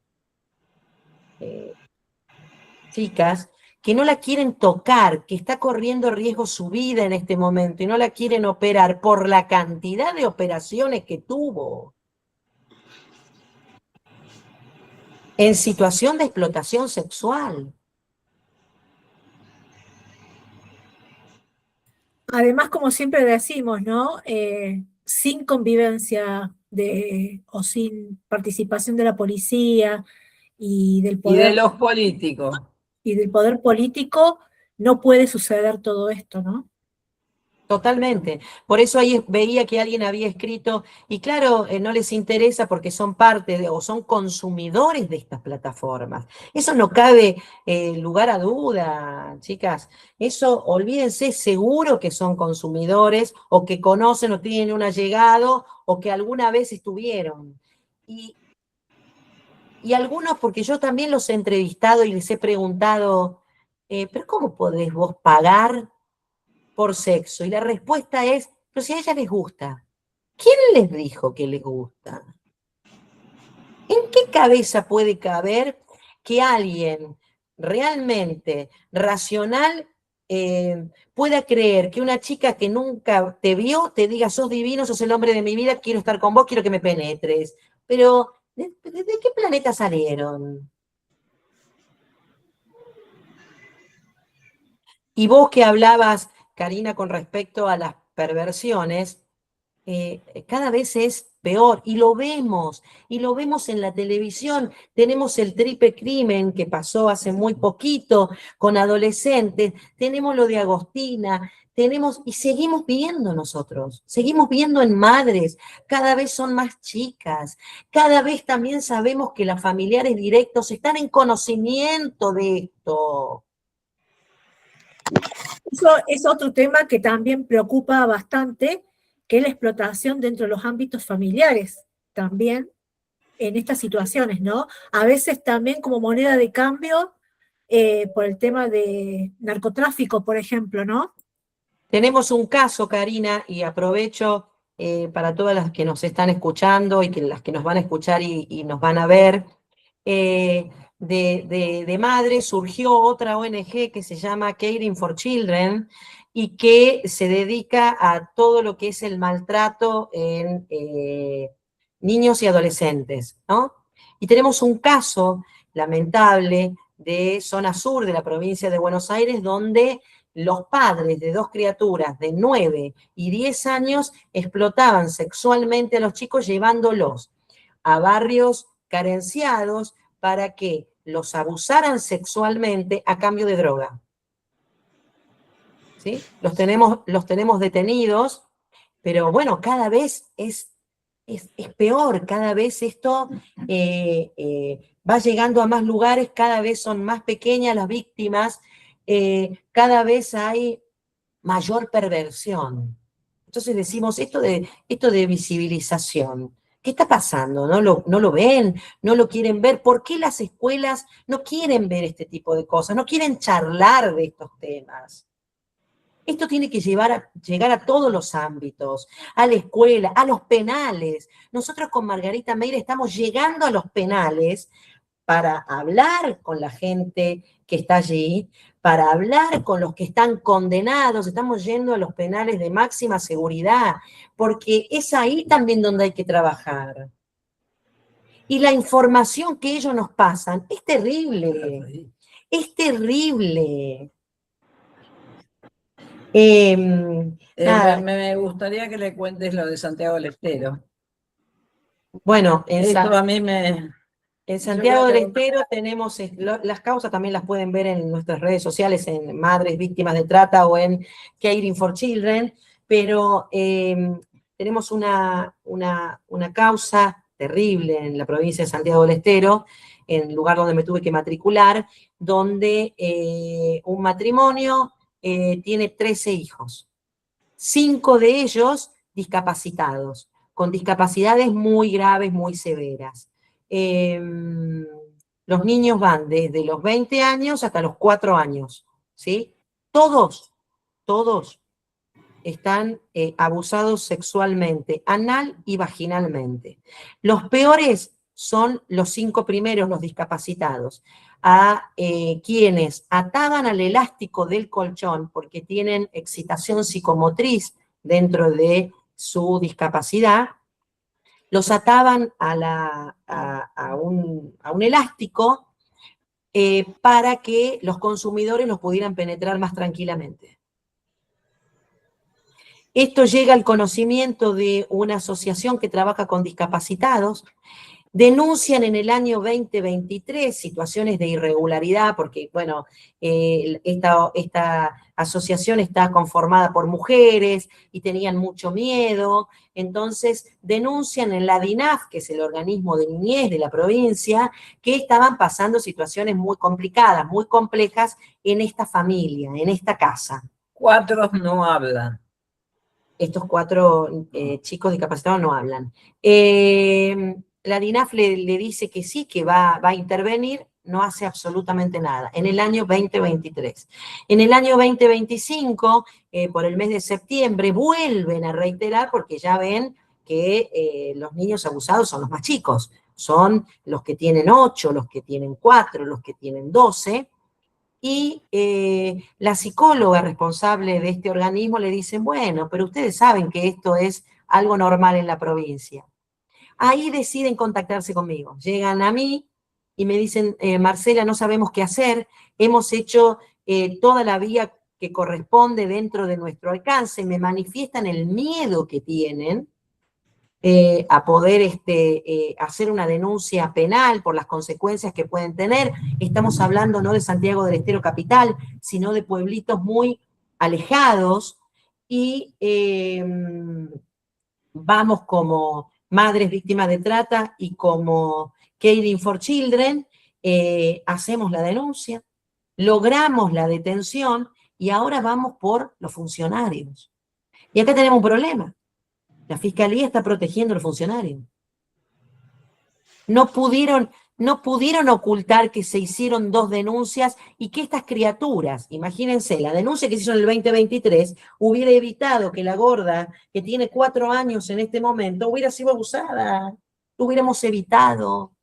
chicas, que no la quieren tocar, que está corriendo riesgo su vida en este momento y no la quieren operar por la cantidad de operaciones que tuvo. En situación de explotación sexual. Además, como siempre decimos, ¿no? Sin convivencia o sin participación de la policía y del Y de poder, los políticos. y del poder político, no puede suceder todo esto, ¿no? Totalmente. Por eso ahí veía que alguien había escrito, y claro, no les interesa porque son parte o son consumidores de estas plataformas. Eso no cabe lugar a duda, chicas. Eso, olvídense, seguro que son consumidores o que conocen o tienen un allegado o que alguna vez estuvieron. Y algunos, porque yo también los he entrevistado y les he preguntado, ¿pero cómo podés vos pagar por sexo? Y la respuesta es, pero si a ella les gusta. ¿Quién les dijo que les gusta? ¿En qué cabeza puede caber que alguien realmente racional pueda creer que una chica que nunca te vio te diga, sos divino, sos el hombre de mi vida, quiero estar con vos, quiero que me penetres? Pero, ¿de qué planeta salieron? Y vos que hablabas, Karina, con respecto a las perversiones, cada vez es peor, y lo vemos en la televisión. Tenemos el triple crimen que pasó hace muy poquito con adolescentes, tenemos lo de Agostina, y seguimos viendo nosotros, seguimos viendo en madres, cada vez son más chicas, cada vez también sabemos que los familiares directos están en conocimiento de esto. Eso es otro tema que también preocupa bastante, que es la explotación dentro de los ámbitos familiares, también en estas situaciones, ¿no? A veces también como moneda de cambio por el tema de narcotráfico, por ejemplo, ¿no? Tenemos un caso, Karina, y aprovecho para todas las que nos están escuchando y las que nos van a escuchar y nos van a ver. De madre surgió otra ONG que se llama Caring for Children y que se dedica a todo lo que es el maltrato en niños y adolescentes, ¿no? Y tenemos un caso lamentable de zona sur de la provincia de Buenos Aires donde los padres de dos criaturas de 9 y 10 años explotaban sexualmente a los chicos llevándolos a barrios carenciados para que los abusaran sexualmente a cambio de droga. ¿Sí? Los tenemos detenidos, pero bueno, cada vez es peor, cada vez esto va llegando a más lugares, cada vez son más pequeñas las víctimas, cada vez hay mayor perversión. Entonces decimos, esto de visibilización, ¿qué está pasando? ¿No lo ven? ¿No lo quieren ver? ¿Por qué las escuelas no quieren ver este tipo de cosas? ¿No quieren charlar de estos temas? Esto tiene que llegar a todos los ámbitos, a la escuela, a los penales. Nosotros con Margarita Meire estamos llegando a los penales para hablar con la gente que está allí, para hablar con los que están condenados, estamos yendo a los penales de máxima seguridad, porque es ahí también donde hay que trabajar. Y la información que ellos nos pasan es terrible, es terrible. Me gustaría que le cuentes lo de Santiago del Estero. Bueno, esto a mí me... En Santiago del Estero tenemos, las causas también las pueden ver en nuestras redes sociales, en Madres Víctimas de Trata o en Caring for Children, pero tenemos una causa terrible en la provincia de Santiago del Estero, en el lugar donde me tuve que matricular, donde un matrimonio tiene 13 hijos, 5 de ellos discapacitados, con discapacidades muy graves, muy severas. Los niños van desde los 20 años hasta los 4 años, ¿sí? Todos están abusados sexualmente, anal y vaginalmente. Los peores son los 5 primeros, los discapacitados, a quienes ataban al elástico del colchón porque tienen excitación psicomotriz dentro de su discapacidad, los ataban a un elástico para que los consumidores los pudieran penetrar más tranquilamente. Esto llega al conocimiento de una asociación que trabaja con discapacitados. Denuncian en el año 2023 situaciones de irregularidad, porque, bueno, esta asociación está conformada por mujeres y tenían mucho miedo, entonces denuncian en la DINAF, que es el organismo de niñez de la provincia, que estaban pasando situaciones muy complicadas, muy complejas en esta familia, en esta casa. 4 no hablan. Estos 4 chicos discapacitados no hablan. La DINAF le dice que sí, que va a intervenir, no hace absolutamente nada, en el año 2023. En el año 2025, por el mes de septiembre, vuelven a reiterar porque ya ven que los niños abusados son los más chicos, son los que tienen 8, los que tienen 4, los que tienen 12, y la psicóloga responsable de este organismo le dice, bueno, pero ustedes saben que esto es algo normal en la provincia. Ahí deciden contactarse conmigo. Llegan a mí y me dicen, Marcela, no sabemos qué hacer, hemos hecho toda la vía que corresponde dentro de nuestro alcance, me manifiestan el miedo que tienen a poder hacer una denuncia penal por las consecuencias que pueden tener. Estamos hablando no de Santiago del Estero capital, sino de pueblitos muy alejados, y vamos como Madres Víctimas de Trata y como Caring for Children, hacemos la denuncia, logramos la detención y ahora vamos por los funcionarios. Y acá tenemos un problema. La Fiscalía está protegiendo a los funcionarios. No pudieron ocultar que se hicieron 2 denuncias y que estas criaturas, imagínense, la denuncia que se hizo en el 2023 hubiera evitado que la gorda, que tiene 4 años en este momento, hubiera sido abusada. Lo hubiéramos evitado.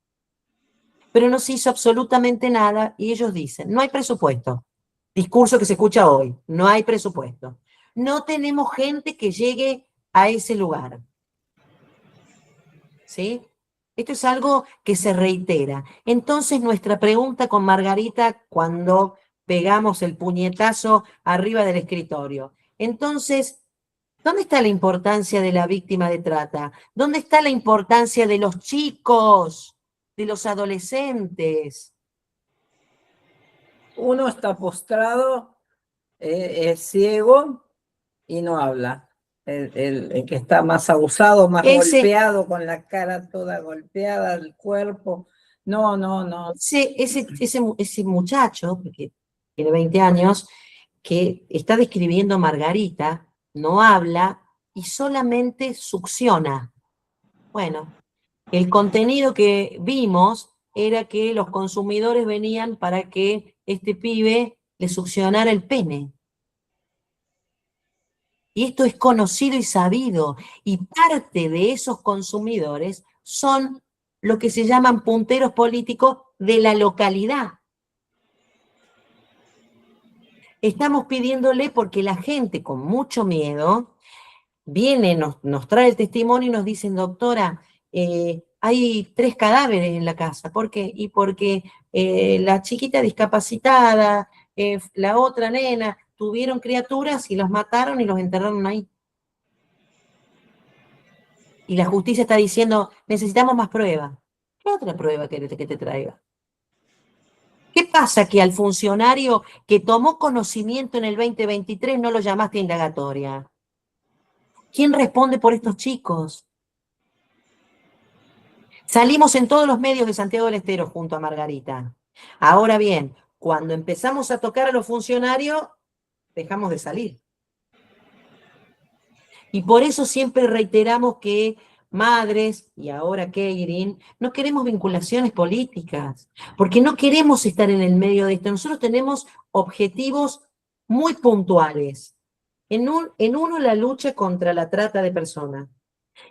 Pero no se hizo absolutamente nada y ellos dicen, no hay presupuesto. Discurso que se escucha hoy, no hay presupuesto. No tenemos gente que llegue a ese lugar. ¿Sí? Esto es algo que se reitera. Entonces, nuestra pregunta con Margarita, cuando pegamos el puñetazo arriba del escritorio. Entonces, ¿dónde está la importancia de la víctima de trata? ¿Dónde está la importancia de los chicos, de los adolescentes? Uno está postrado, es ciego y no habla. El que está más abusado, más golpeado, con la cara toda golpeada, el cuerpo. No. Ese muchacho, que tiene 20 años, que está describiendo a Margarita, no habla y solamente succiona. Bueno, el contenido que vimos era que los consumidores venían para que este pibe le succionara el pene. Y esto es conocido y sabido, y parte de esos consumidores son lo que se llaman punteros políticos de la localidad. Estamos pidiéndole porque la gente con mucho miedo viene, nos trae el testimonio y nos dicen, doctora, hay 3 cadáveres en la casa. ¿Por qué? Y porque la chiquita discapacitada, la otra nena, tuvieron criaturas y los mataron y los enterraron ahí. Y la justicia está diciendo, necesitamos más pruebas. ¿Qué otra prueba querés que te traiga? ¿Qué pasa que al funcionario que tomó conocimiento en el 2023 no lo llamaste a indagatoria? ¿Quién responde por estos chicos? Salimos en todos los medios de Santiago del Estero junto a Margarita. Ahora bien, cuando empezamos a tocar a los funcionarios, dejamos de salir. Y por eso siempre reiteramos que Madres, y ahora Caring, no queremos vinculaciones políticas, porque no queremos estar en el medio de esto. Nosotros tenemos objetivos muy puntuales. En uno, la lucha contra la trata de personas.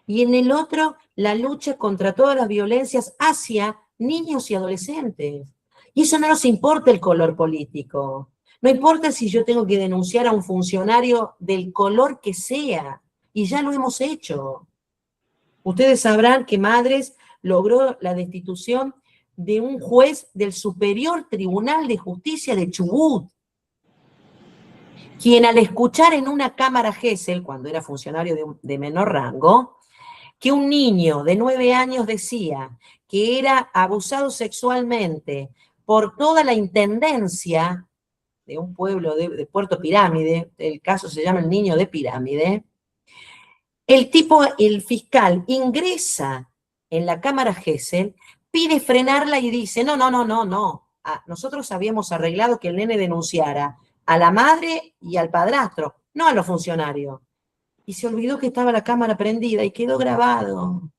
Y en el otro, la lucha contra todas las violencias hacia niños y adolescentes. Y eso no nos importa el color político. No importa si yo tengo que denunciar a un funcionario del color que sea. Y ya lo hemos hecho. Ustedes sabrán que Madres logró la destitución de un juez del Superior Tribunal de Justicia de Chubut, quien al escuchar en una cámara Gesell, cuando era funcionario de menor rango, que un niño de 9 años decía que era abusado sexualmente por toda la intendencia de un pueblo de Puerto Pirámide, el caso se llama el niño de Pirámide, el fiscal ingresa en la cámara Gesell, pide frenarla y dice, no. Nosotros habíamos arreglado que el nene denunciara a la madre y al padrastro, no a los funcionarios. Y se olvidó que estaba la cámara prendida y quedó grabado.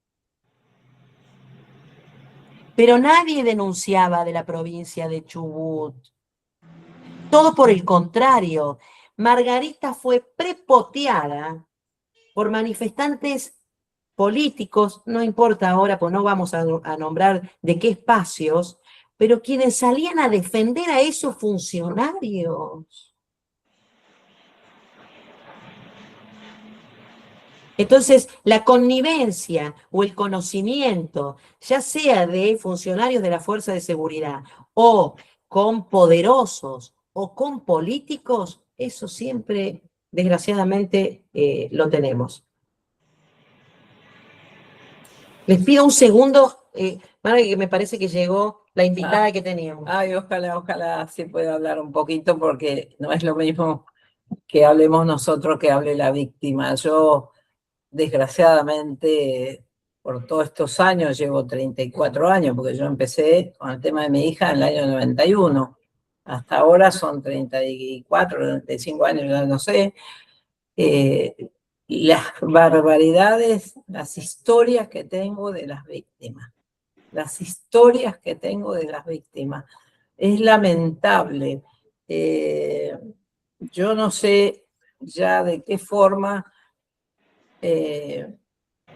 Pero nadie denunciaba de la provincia de Chubut. Todo por el contrario. Margarita fue prepoteada por manifestantes políticos, no importa ahora, pues no vamos a nombrar de qué espacios, pero quienes salían a defender a esos funcionarios. Entonces, la connivencia o el conocimiento, ya sea de funcionarios de la Fuerza de Seguridad o con poderosos o con políticos, eso siempre, desgraciadamente, lo tenemos. Les pido un segundo, Mara, que me parece que llegó la invitada que teníamos. Ay, ojalá sí pueda hablar un poquito, porque no es lo mismo que hablemos nosotros que hable la víctima. Yo, desgraciadamente, por todos estos años, llevo 34 años, porque yo empecé con el tema de mi hija en el año 91. Hasta ahora son 34, 35 años, ya no sé. Las barbaridades, las historias que tengo de las víctimas. Las historias que tengo de las víctimas. Es lamentable. Yo no sé ya de qué forma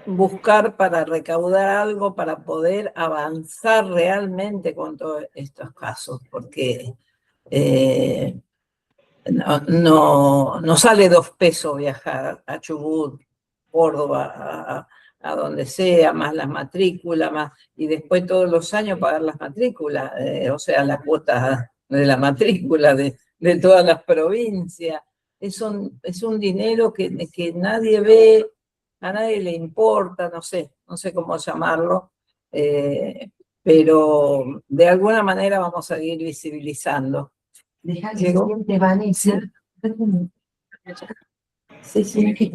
buscar para recaudar algo para poder avanzar realmente con todos estos casos, porque no sale 2 pesos viajar a Chubut, Córdoba, a donde sea, más las matrículas, y después todos los años pagar las matrículas, o sea, la cuota de la matrícula de todas las provincias. Es un dinero que nadie ve, a nadie le importa, no sé cómo llamarlo, pero de alguna manera vamos a ir visibilizando. Deja que siempre Vanessa. Sí.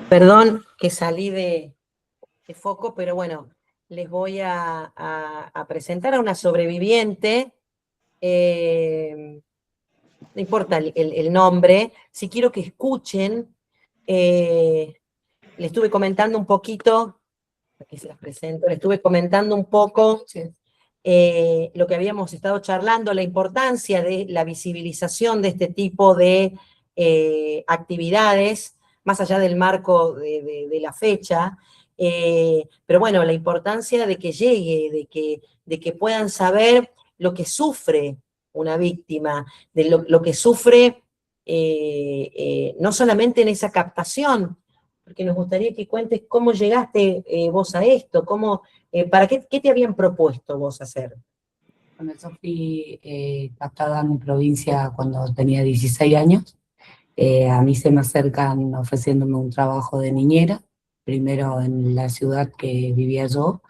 Perdón que salí de foco, pero bueno, les voy a presentar a una sobreviviente. No importa el nombre, si quiero que escuchen, le estuve comentando un poquito, aquí se las presento, le estuve comentando un poco lo que habíamos estado charlando, la importancia de la visibilización de este tipo de actividades, más allá del marco de la fecha, pero bueno, la importancia de que llegue, de que puedan saber lo que sufre una víctima, de lo que sufre no solamente en esa captación, porque nos gustaría que cuentes cómo llegaste vos a esto, ¿para qué te habían propuesto vos hacer? Bueno, yo fui captada en mi provincia cuando tenía 16 años. A mí se me acercan ofreciéndome un trabajo de niñera, primero en la ciudad que vivía yo,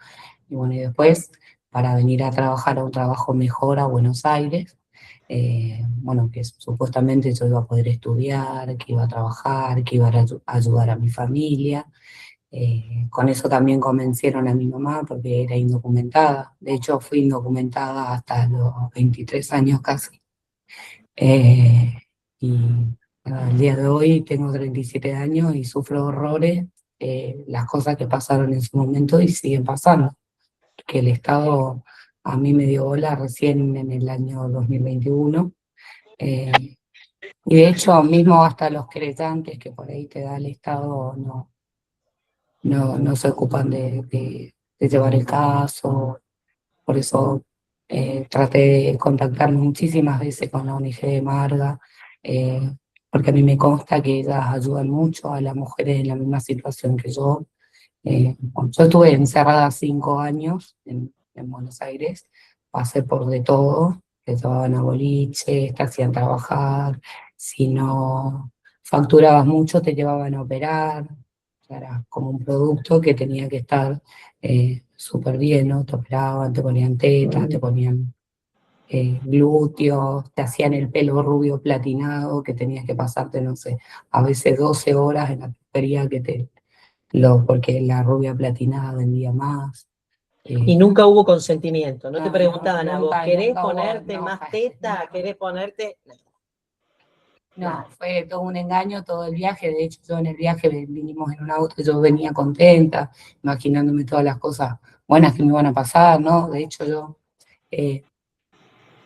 y bueno, y después para venir a trabajar a un trabajo mejor a Buenos Aires. Bueno, que supuestamente yo iba a poder estudiar, que iba a trabajar, que iba a ayudar a mi familia. Con eso también convencieron a mi mamá porque era indocumentada. De hecho, fui indocumentada hasta los 23 años casi. Y al día de hoy tengo 37 años y sufro horrores, las cosas que pasaron en su momento y siguen pasando. Que el Estado a mí me dio bola recién en el año 2021. Y de hecho, mismo hasta los querellantes que por ahí te da el Estado no se ocupan de llevar el caso. Por eso traté de contactarme muchísimas veces con la ONG de Marga, porque a mí me consta que ellas ayudan mucho a las mujeres en la misma situación que yo. Bueno, yo estuve encerrada 5 años en Buenos Aires, pasé por de todo, te llevaban a boliche, te hacían trabajar, si no facturabas mucho te llevaban a operar. Era como un producto que tenía que estar súper bien, ¿no? Te operaban, te ponían tetas, te ponían glúteos, te hacían el pelo rubio platinado, que tenías que pasarte, no sé, a veces 12 horas en la peluquería porque la rubia platinada vendía más. Y nunca hubo consentimiento, no te No, preguntaban a vos, nunca, ¿querés nunca hubo, ponerte no, más jamás. teta? ¿Querés ponerte...? No, fue todo un engaño todo el viaje. De hecho, yo en el viaje vinimos en un auto y yo venía contenta, imaginándome todas las cosas buenas que me iban a pasar, ¿no? De hecho, yo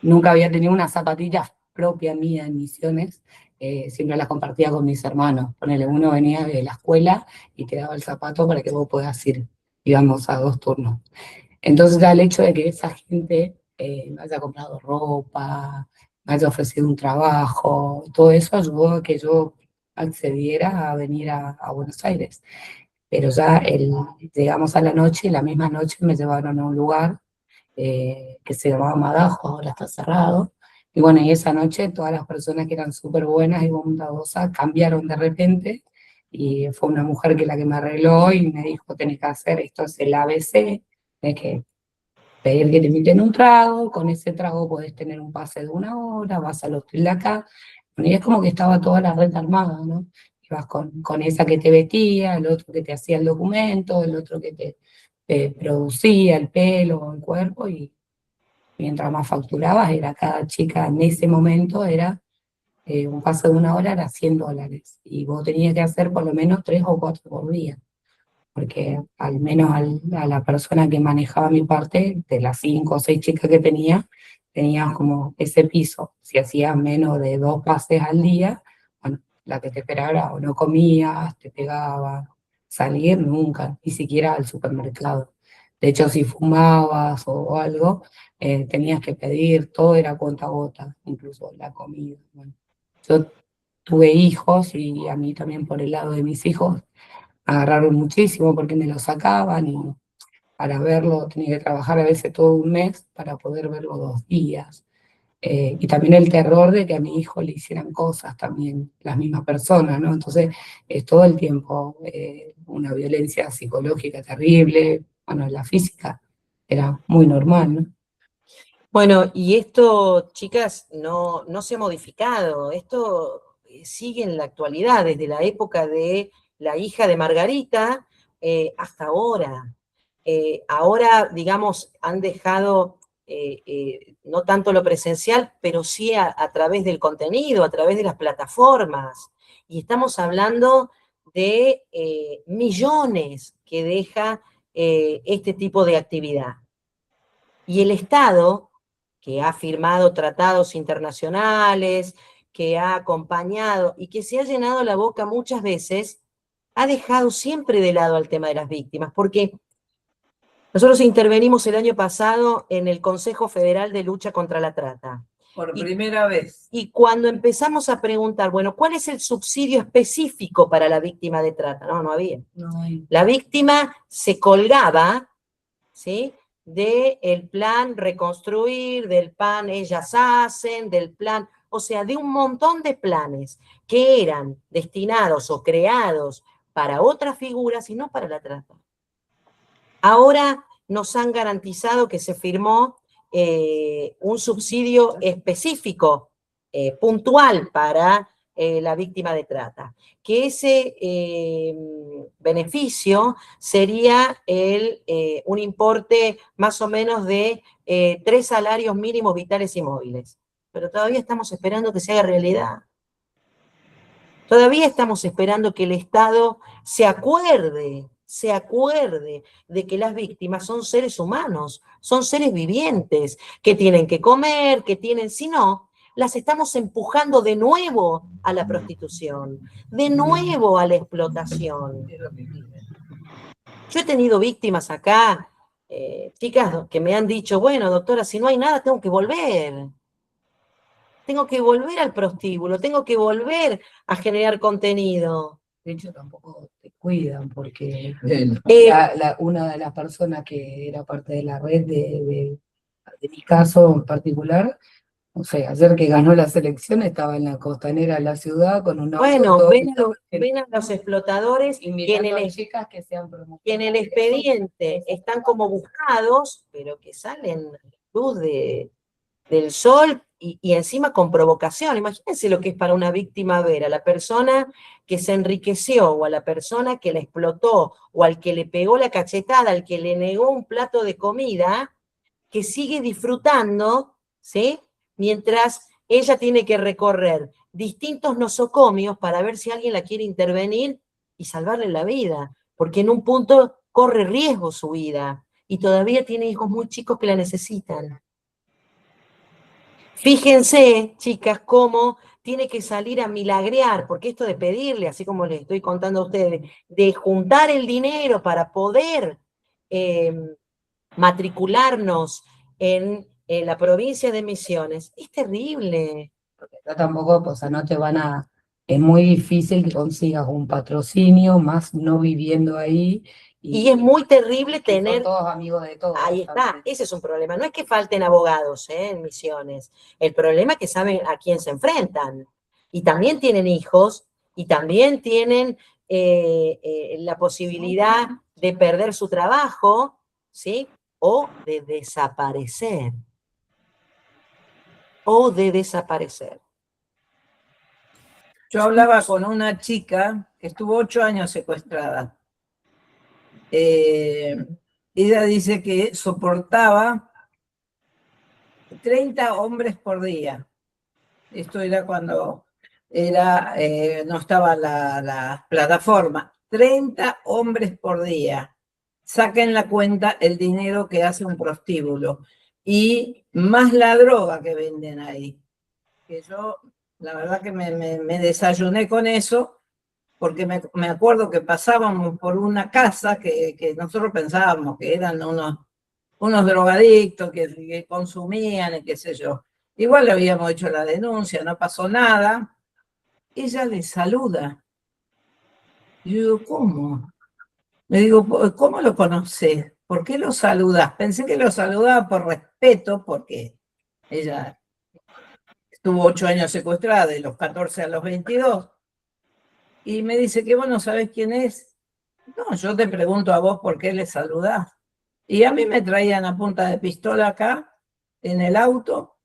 nunca había tenido una zapatilla propia mía en Misiones, siempre las compartía con mis hermanos. Ponele, uno venía de la escuela y te daba el zapato para que vos puedas ir, íbamos a 2 turnos. Entonces, ya el hecho de que esa gente me haya comprado ropa, me haya ofrecido un trabajo, todo eso ayudó a que yo accediera a venir a Buenos Aires. Pero ya llegamos a la noche y la misma noche me llevaron a un lugar que se llamaba Madajo, ahora está cerrado, Y bueno, y esa noche todas las personas que eran súper buenas y bondadosas cambiaron de repente, y fue una mujer que la que me arregló y me dijo, tenés que hacer esto, es el ABC, tenés que pedir que te inviten un trago, con ese trago podés tener un pase de 1 hora, vas al hotel de acá. Bueno, y es como que estaba toda la red armada, ¿no? Ibas con esa que te vestía, el otro que te hacía el documento, el otro que te producía el pelo, el cuerpo, y mientras más facturabas, era cada chica en ese momento, era un pase de 1 hora, era $100, y vos tenías que hacer por lo menos 3 o 4 por día, porque al menos a la persona que manejaba mi parte, de las 5 o 6 chicas que tenía, tenías como ese piso. Si hacías menos de 2 pases al día, bueno, la que te esperaba o no comías, te pegaba, salir nunca, ni siquiera al supermercado. De hecho, si fumabas o algo, tenías que pedir, todo era cuenta gota, incluso la comida. Bueno, yo tuve hijos, y a mí también por el lado de mis hijos agarraron muchísimo porque me lo sacaban, y para verlo tenía que trabajar a veces todo un mes para poder verlo 2 días. Y también el terror de que a mi hijo le hicieran cosas también las mismas personas, ¿no? Entonces, es todo el tiempo una violencia psicológica terrible. Bueno, la física era muy normal, ¿no? Bueno, y esto, chicas, no se ha modificado. Esto sigue en la actualidad, desde la época de la hija de Margarita hasta ahora. Ahora, digamos, han dejado no tanto lo presencial, pero sí a través del contenido, a través de las plataformas. Y estamos hablando de millones que deja este tipo de actividad. Y el Estado, que ha firmado tratados internacionales, que ha acompañado y que se ha llenado la boca muchas veces, ha dejado siempre de lado al tema de las víctimas, porque nosotros intervenimos el año pasado en el Consejo Federal de Lucha contra la Trata. Por primera vez. Y cuando empezamos a preguntar, bueno, ¿cuál es el subsidio específico para la víctima de trata? No había. No hay. La víctima se colgaba, ¿sí?, del plan Reconstruir, del plan Ellas Hacen, del plan, o sea, de un montón de planes que eran destinados o creados para otras figuras y no para la trata. Ahora nos han garantizado que se firmó un subsidio específico, puntual para la víctima de trata, que ese beneficio sería un importe más o menos de 3 salarios mínimos vitales y móviles. Pero todavía estamos esperando que se haga realidad. Todavía estamos esperando que el Estado se acuerde de que las víctimas son seres humanos, son seres vivientes, que tienen que comer, que tienen, si no, las estamos empujando de nuevo a la prostitución, de nuevo a la explotación. Yo he tenido víctimas acá, chicas que me han dicho, bueno, doctora, si no hay nada, tengo que volver. Tengo que volver al prostíbulo, tengo que volver a generar contenido. De hecho, tampoco te cuidan, porque Eh, una de las personas que era parte de la red de mi caso en particular, o sea, ayer que ganó la selección estaba en la costanera de la ciudad con un auto, Bueno, todo, ven a los explotadores que en invitando a el, chicas que sean que en el expediente están como buscados, pero que salen a la luz del sol y encima con provocación. Imagínense lo que es para una víctima ver a la persona que se enriqueció o a la persona que la explotó o al que le pegó la cachetada, al que le negó un plato de comida, que sigue disfrutando, ¿sí?, mientras ella tiene que recorrer distintos nosocomios para ver si alguien la quiere intervenir y salvarle la vida, porque en un punto corre riesgo su vida y todavía tiene hijos muy chicos que la necesitan. Fíjense, chicas, cómo tiene que salir a milagrear, porque esto de pedirle, así como les estoy contando a ustedes, de juntar el dinero para poder matricularnos en la provincia de Misiones, es terrible. Yo tampoco, o sea, no te van a, es muy difícil que consigas un patrocinio, más no viviendo ahí, Y es muy terrible que son tener... todos amigos de todos. Ahí está, también. ese es un problema. No es que falten abogados en Misiones. El problema es que saben a quién se enfrentan. Y también tienen hijos, y también tienen la posibilidad de perder su trabajo, ¿sí? O de desaparecer. O de desaparecer. Yo hablaba con una chica que estuvo 8 años secuestrada. Ella dice que soportaba 30 hombres por día. Esto era cuando no estaba la plataforma. 30 hombres por día. Saquen la cuenta el dinero que hace un prostíbulo. Y más la droga que venden ahí. Que yo, la verdad que me desayuné con eso, porque me acuerdo que pasábamos por una casa que nosotros pensábamos que eran unos drogadictos que consumían y qué sé yo. Igual le habíamos hecho la denuncia, no pasó nada. Ella le saluda. Y yo digo, ¿cómo? Le digo, ¿cómo lo conoces? ¿Por qué lo saludás? Pensé que lo saludaba por respeto, porque ella estuvo 8 años secuestrada, de los 14 a los 22. Y me dice que vos no sabés quién es. No, yo te pregunto a vos por qué le saludás. Y a mí me traían a punta de pistola acá, en el auto,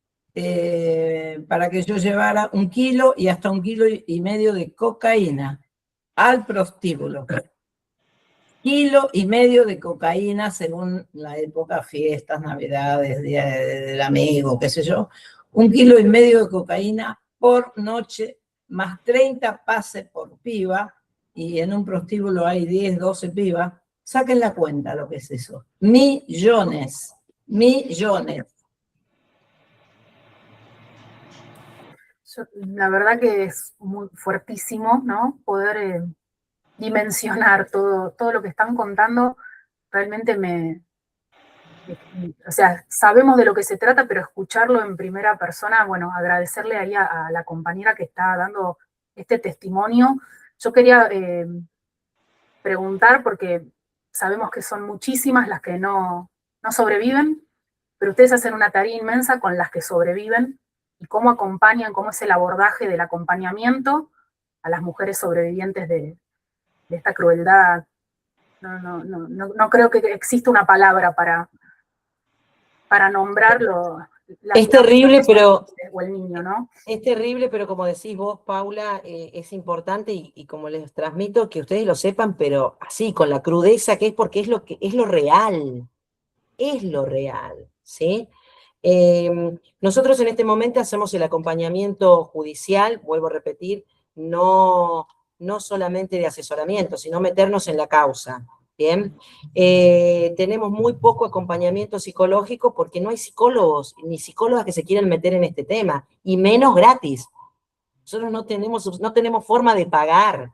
para que yo llevara 1 kilo y hasta 1,5 kilos de cocaína al prostíbulo. 1,5 kilos de cocaína según la época, fiestas, navidades, día del amigo, qué sé yo. 1,5 kilos de cocaína por noche, más 30 pases por piba, y en un prostíbulo hay 10, 12 pibas. Saquen la cuenta lo que es eso. Millones. La verdad que es muy fuertísimo, ¿no? Poder dimensionar todo lo que están contando. Realmente o sea, sabemos de lo que se trata, pero escucharlo en primera persona, bueno, agradecerle ahí a la compañera que está dando este testimonio. Yo quería preguntar, porque sabemos que son muchísimas las que no sobreviven, pero ustedes hacen una tarea inmensa con las que sobreviven, y cómo acompañan, cómo es el abordaje del acompañamiento a las mujeres sobrevivientes de esta crueldad. No creo que exista una palabra para nombrarlo. Es terrible, pero... O el niño, ¿no? Es terrible, pero como decís vos, Paula, es importante y como les transmito que ustedes lo sepan, pero así, con la crudeza que es, porque es lo real, ¿sí? Nosotros en este momento hacemos el acompañamiento judicial, vuelvo a repetir, no solamente de asesoramiento, sino meternos en la causa, ¿bien? Tenemos muy poco acompañamiento psicológico porque no hay psicólogos ni psicólogas que se quieran meter en este tema, y menos gratis. Nosotros no tenemos forma de pagar,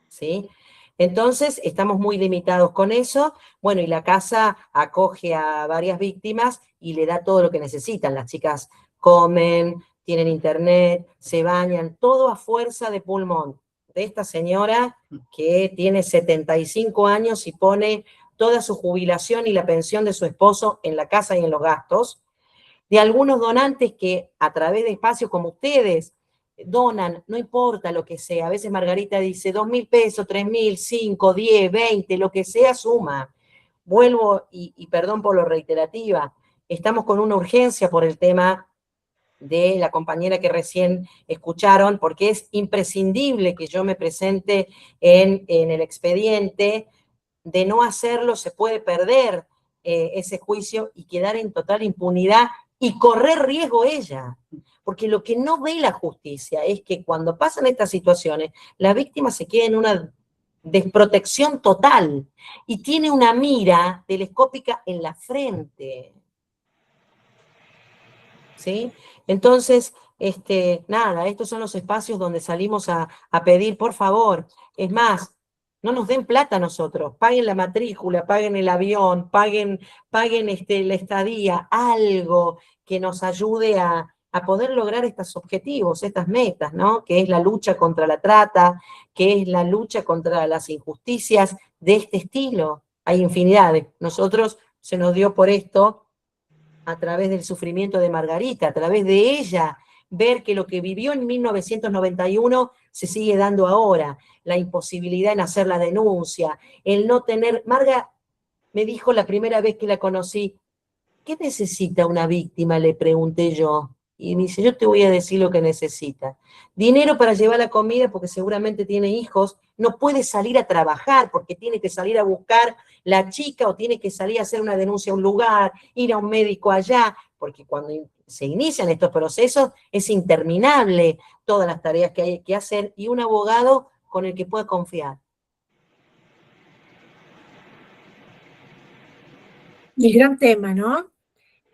¿sí? Entonces, estamos muy limitados con eso. Bueno, y la casa acoge a varias víctimas y le da todo lo que necesitan. Las chicas comen, tienen internet, se bañan, todo a fuerza de pulmón. De esta señora que tiene 75 años y pone toda su jubilación y la pensión de su esposo en la casa y en los gastos. De algunos donantes que a través de espacios como ustedes donan, no importa lo que sea. A veces Margarita dice 2.000 pesos, 3.000, 5, 10, 20, lo que sea suma. Vuelvo, y perdón por lo reiterativa, estamos con una urgencia por el tema de la compañera que recién escucharon, porque es imprescindible que yo me presente en el expediente. De no hacerlo se puede perder ese juicio y quedar en total impunidad y correr riesgo ella. Porque lo que no ve la justicia es que cuando pasan estas situaciones, la víctima se queda en una desprotección total y tiene una mira telescópica en la frente. ¿Sí? Entonces, nada, estos son los espacios donde salimos a pedir, por favor. Es más, no nos den plata a nosotros, paguen la matrícula, paguen el avión, paguen la estadía, algo que nos ayude a poder lograr estos objetivos, estas metas, ¿no? Que es la lucha contra la trata, que es la lucha contra las injusticias de este estilo. hay infinidades. Nosotros se nos dio por esto a través del sufrimiento de Margarita, a través de ella, ver que lo que vivió en 1991 se sigue dando ahora, la imposibilidad en hacer la denuncia, el no tener... Marga me dijo la primera vez que la conocí, ¿qué necesita una víctima?, le pregunté yo. Y me dice, yo te voy a decir lo que necesita. Dinero para llevar la comida, porque seguramente tiene hijos, no puede salir a trabajar, porque tiene que salir a buscar la chica, o tiene que salir a hacer una denuncia a un lugar, ir a un médico allá, porque cuando se inician estos procesos es interminable todas las tareas que hay que hacer, y un abogado con el que pueda confiar. El gran tema, ¿no?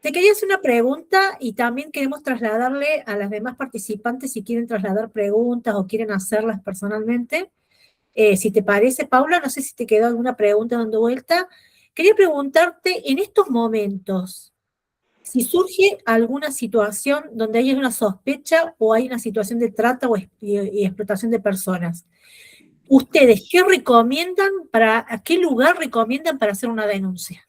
Te quería hacer una pregunta y también queremos trasladarle a las demás participantes si quieren trasladar preguntas o quieren hacerlas personalmente. Si te parece, Paula, no sé si te quedó alguna pregunta dando vuelta. Quería preguntarte, en estos momentos, si surge alguna situación donde hay una sospecha o hay una situación de trata y explotación de personas, ¿ustedes qué recomiendan a qué lugar recomiendan para hacer una denuncia?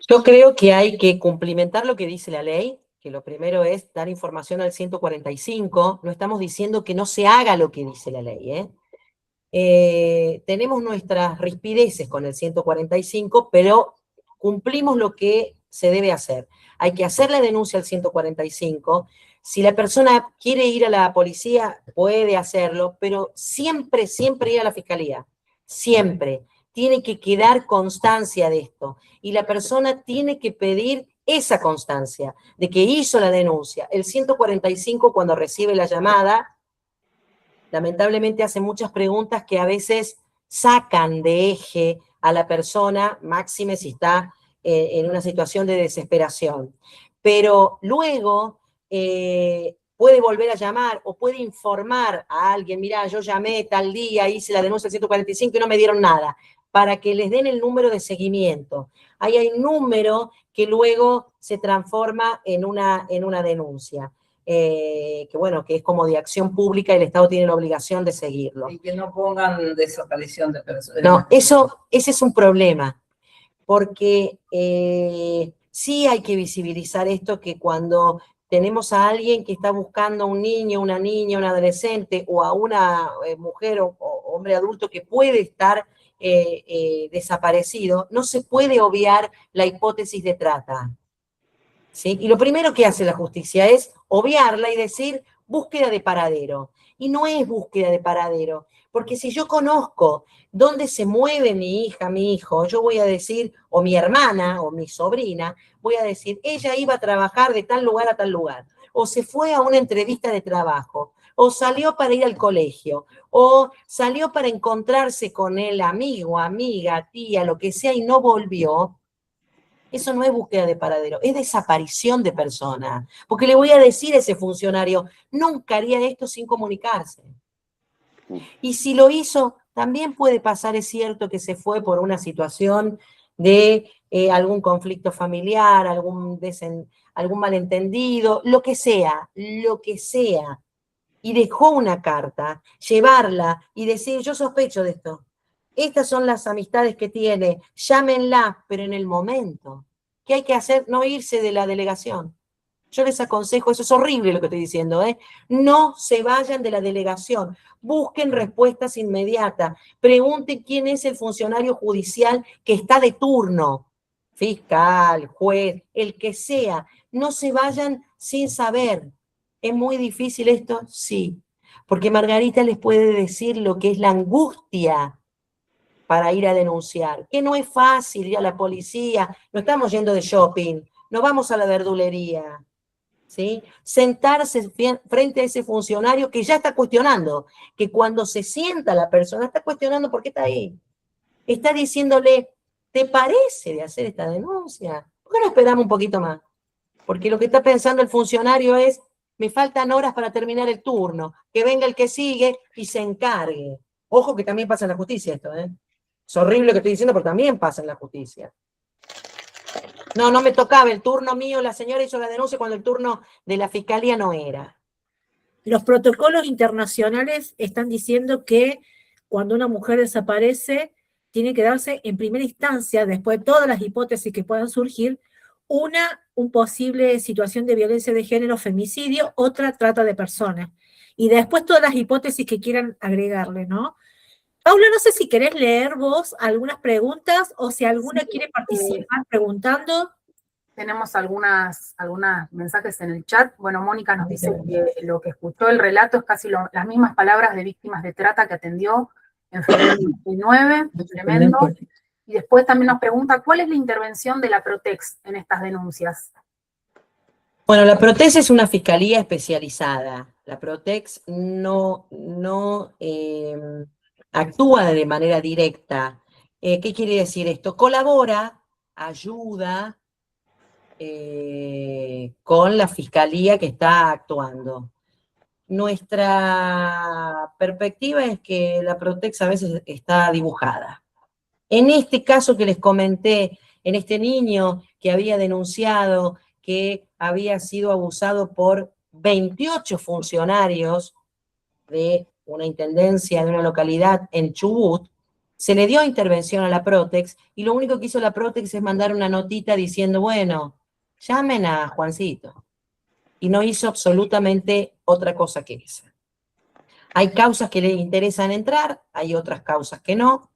Yo creo que hay que cumplimentar lo que dice la ley, que lo primero es dar información al 145, no estamos diciendo que no se haga lo que dice la ley, tenemos nuestras rispideces con el 145, pero cumplimos lo que se debe hacer. Hay que hacer la denuncia al 145, si la persona quiere ir a la policía, puede hacerlo, pero siempre, siempre ir a la fiscalía, siempre. Tiene que quedar constancia de esto, y la persona tiene que pedir esa constancia de que hizo la denuncia. El 145, cuando recibe la llamada, lamentablemente hace muchas preguntas que a veces sacan de eje a la persona, máxime si está en una situación de desesperación. Pero luego puede volver a llamar o puede informar a alguien, mirá, yo llamé tal día, hice la denuncia del 145 y no me dieron nada, para que les den el número de seguimiento. Ahí hay un número que luego se transforma en una denuncia. Que bueno, que es como de acción pública y el Estado tiene la obligación de seguirlo. Y que no pongan desaparición de personas. No, ese es un problema, porque sí hay que visibilizar esto, que cuando tenemos a alguien que está buscando a un niño, una niña, un adolescente, o a una mujer o hombre adulto que puede estar desaparecido, no se puede obviar la hipótesis de trata. ¿Sí? Y lo primero que hace la justicia es obviarla y decir búsqueda de paradero. Y no es búsqueda de paradero, porque si yo conozco dónde se mueve mi hija, mi hijo, yo voy a decir, o mi hermana, o mi sobrina, voy a decir, ella iba a trabajar de tal lugar a tal lugar, o se fue a una entrevista de trabajo, o salió para ir al colegio, o salió para encontrarse con el amigo, amiga, tía, lo que sea, y no volvió. Eso no es búsqueda de paradero, es desaparición de persona. Porque le voy a decir a ese funcionario, nunca haría esto sin comunicarse. Y si lo hizo, también puede pasar, es cierto, que se fue por una situación de algún conflicto familiar, algún malentendido, lo que sea, y dejó una carta, llevarla y decir, yo sospecho de esto. Estas son las amistades que tiene, llámenla, pero en el momento. ¿Qué hay que hacer? No irse de la delegación. Yo les aconsejo, eso es horrible lo que estoy diciendo, no se vayan de la delegación, busquen respuestas inmediatas, pregunten quién es el funcionario judicial que está de turno, fiscal, juez, el que sea, no se vayan sin saber. ¿Es muy difícil esto? Sí, porque Margarita les puede decir lo que es la angustia para ir a denunciar, que no es fácil ir a la policía, no estamos yendo de shopping, no vamos a la verdulería, ¿sí? Sentarse frente a ese funcionario que ya está cuestionando, que cuando se sienta la persona está cuestionando por qué está ahí. Está diciéndole, ¿te parece de hacer esta denuncia? ¿Por qué no esperamos un poquito más? Porque lo que está pensando el funcionario es, me faltan horas para terminar el turno, que venga el que sigue y se encargue. Ojo que también pasa en la justicia esto, Es horrible lo que estoy diciendo, pero también pasa en la justicia. No me tocaba el turno mío, la señora hizo la denuncia cuando el turno de la fiscalía no era. Los protocolos internacionales están diciendo que cuando una mujer desaparece, tiene que darse en primera instancia, después de todas las hipótesis que puedan surgir, un posible situación de violencia de género, femicidio, otra trata de personas. Y después todas las hipótesis que quieran agregarle, ¿no? Paula, no sé si querés leer vos algunas preguntas o si alguna quiere participar preguntando. Tenemos algunos mensajes en el chat. Bueno, Mónica nos dice que lo que escuchó el relato es casi las mismas palabras de víctimas de trata que atendió en febrero del 2009, tremendo. Y después también nos pregunta, ¿cuál es la intervención de la Protex en estas denuncias? Bueno, la Protex es una fiscalía especializada. La Protex no actúa de manera directa. ¿Qué quiere decir esto? Colabora, ayuda con la fiscalía que está actuando. Nuestra perspectiva es que la Protex a veces está dibujada. En este caso que les comenté, en este niño que había denunciado que había sido abusado por 28 funcionarios de una intendencia de una localidad en Chubut, se le dio intervención a la Protex y lo único que hizo la Protex es mandar una notita diciendo, bueno, llamen a Juancito. Y no hizo absolutamente otra cosa que esa. Hay causas que le interesan entrar, hay otras causas que no.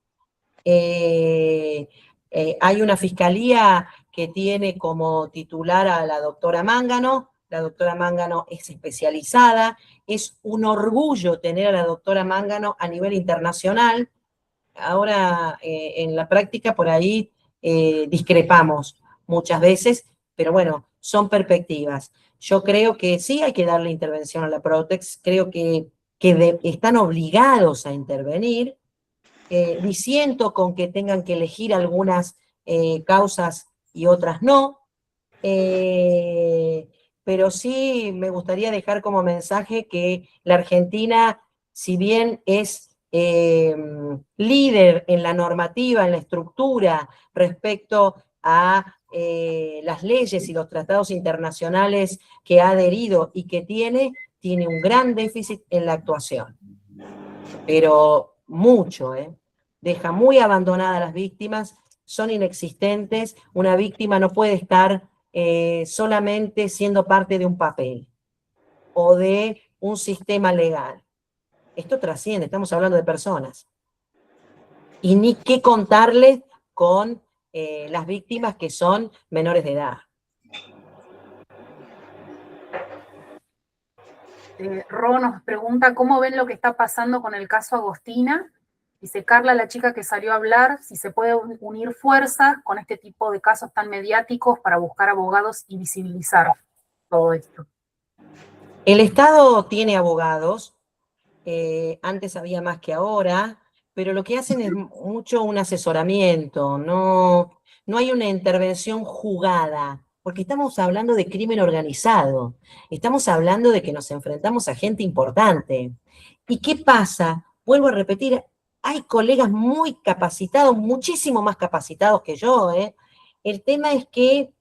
Hay una fiscalía que tiene como titular a la doctora Mángano. La doctora Mángano es especializada. Es un orgullo tener a la doctora Mángano a nivel internacional. Ahora, en la práctica, por ahí discrepamos muchas veces, pero bueno, son perspectivas. Yo creo que sí hay que darle intervención a la Protex. Creo que están obligados a intervenir. Disiento con que tengan que elegir algunas causas y otras no, pero sí me gustaría dejar como mensaje que la Argentina, si bien es líder en la normativa, en la estructura respecto a las leyes y los tratados internacionales que ha adherido y que tiene un gran déficit en la actuación. Pero mucho, deja muy abandonadas a las víctimas, son inexistentes. Una víctima no puede estar solamente siendo parte de un papel o de un sistema legal. Esto trasciende, estamos hablando de personas. Y ni qué contarles con las víctimas que son menores de edad. Ro nos pregunta cómo ven lo que está pasando con el caso Agostina. Dice Carla, la chica que salió a hablar, si se puede unir fuerza con este tipo de casos tan mediáticos para buscar abogados y visibilizar todo esto. El Estado tiene abogados, antes había más que ahora, pero lo que hacen es mucho un asesoramiento, no hay una intervención jugada, porque estamos hablando de crimen organizado, estamos hablando de que nos enfrentamos a gente importante. ¿Y qué pasa? Vuelvo a repetir, hay colegas muy capacitados, muchísimo más capacitados que yo, El tema es que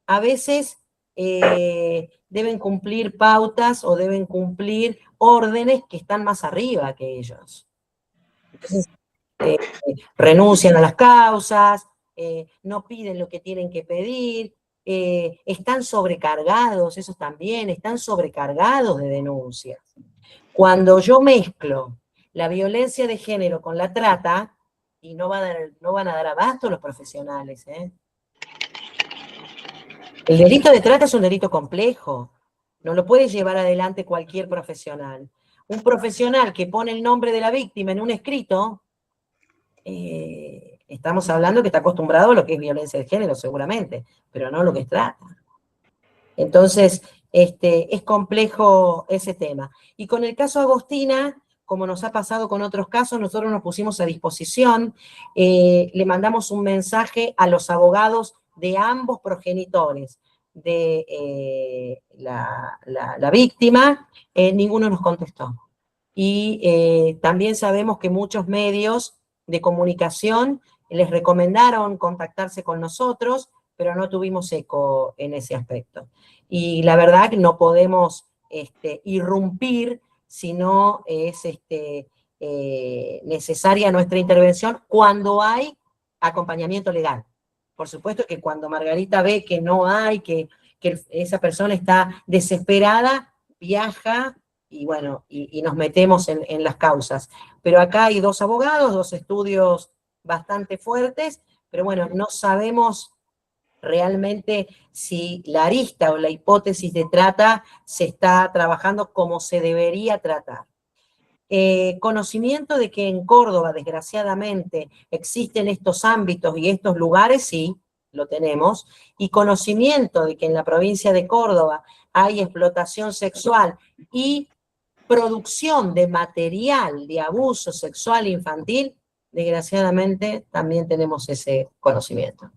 a veces deben cumplir pautas o deben cumplir órdenes que están más arriba que ellos. Entonces, renuncian a las causas, no piden lo que tienen que pedir, están sobrecargados, esos también, están sobrecargados de denuncias. Cuando yo mezclo la violencia de género con la trata, y no van a dar abasto los profesionales, El delito de trata es un delito complejo, no lo puede llevar adelante cualquier profesional. Un profesional que pone el nombre de la víctima en un escrito, estamos hablando que está acostumbrado a lo que es violencia de género seguramente, pero no lo que es trata. Entonces, es complejo ese tema. Y con el caso Agostina, como nos ha pasado con otros casos, nosotros nos pusimos a disposición, le mandamos un mensaje a los abogados de ambos progenitores de la víctima, ninguno nos contestó. Y también sabemos que muchos medios de comunicación les recomendaron contactarse con nosotros, pero no tuvimos eco en ese aspecto. Y la verdad que no podemos irrumpir, sino es necesaria nuestra intervención cuando hay acompañamiento legal. Por supuesto que cuando Margarita ve que no hay, que esa persona está desesperada, viaja y bueno, y nos metemos en las causas. Pero acá hay 2 abogados, 2 estudios bastante fuertes, pero bueno, no sabemos realmente si la arista o la hipótesis de trata se está trabajando como se debería tratar. Conocimiento de que en Córdoba, desgraciadamente, existen estos ámbitos y estos lugares, sí, lo tenemos, y conocimiento de que en la provincia de Córdoba hay explotación sexual y producción de material de abuso sexual infantil, desgraciadamente también tenemos ese conocimiento.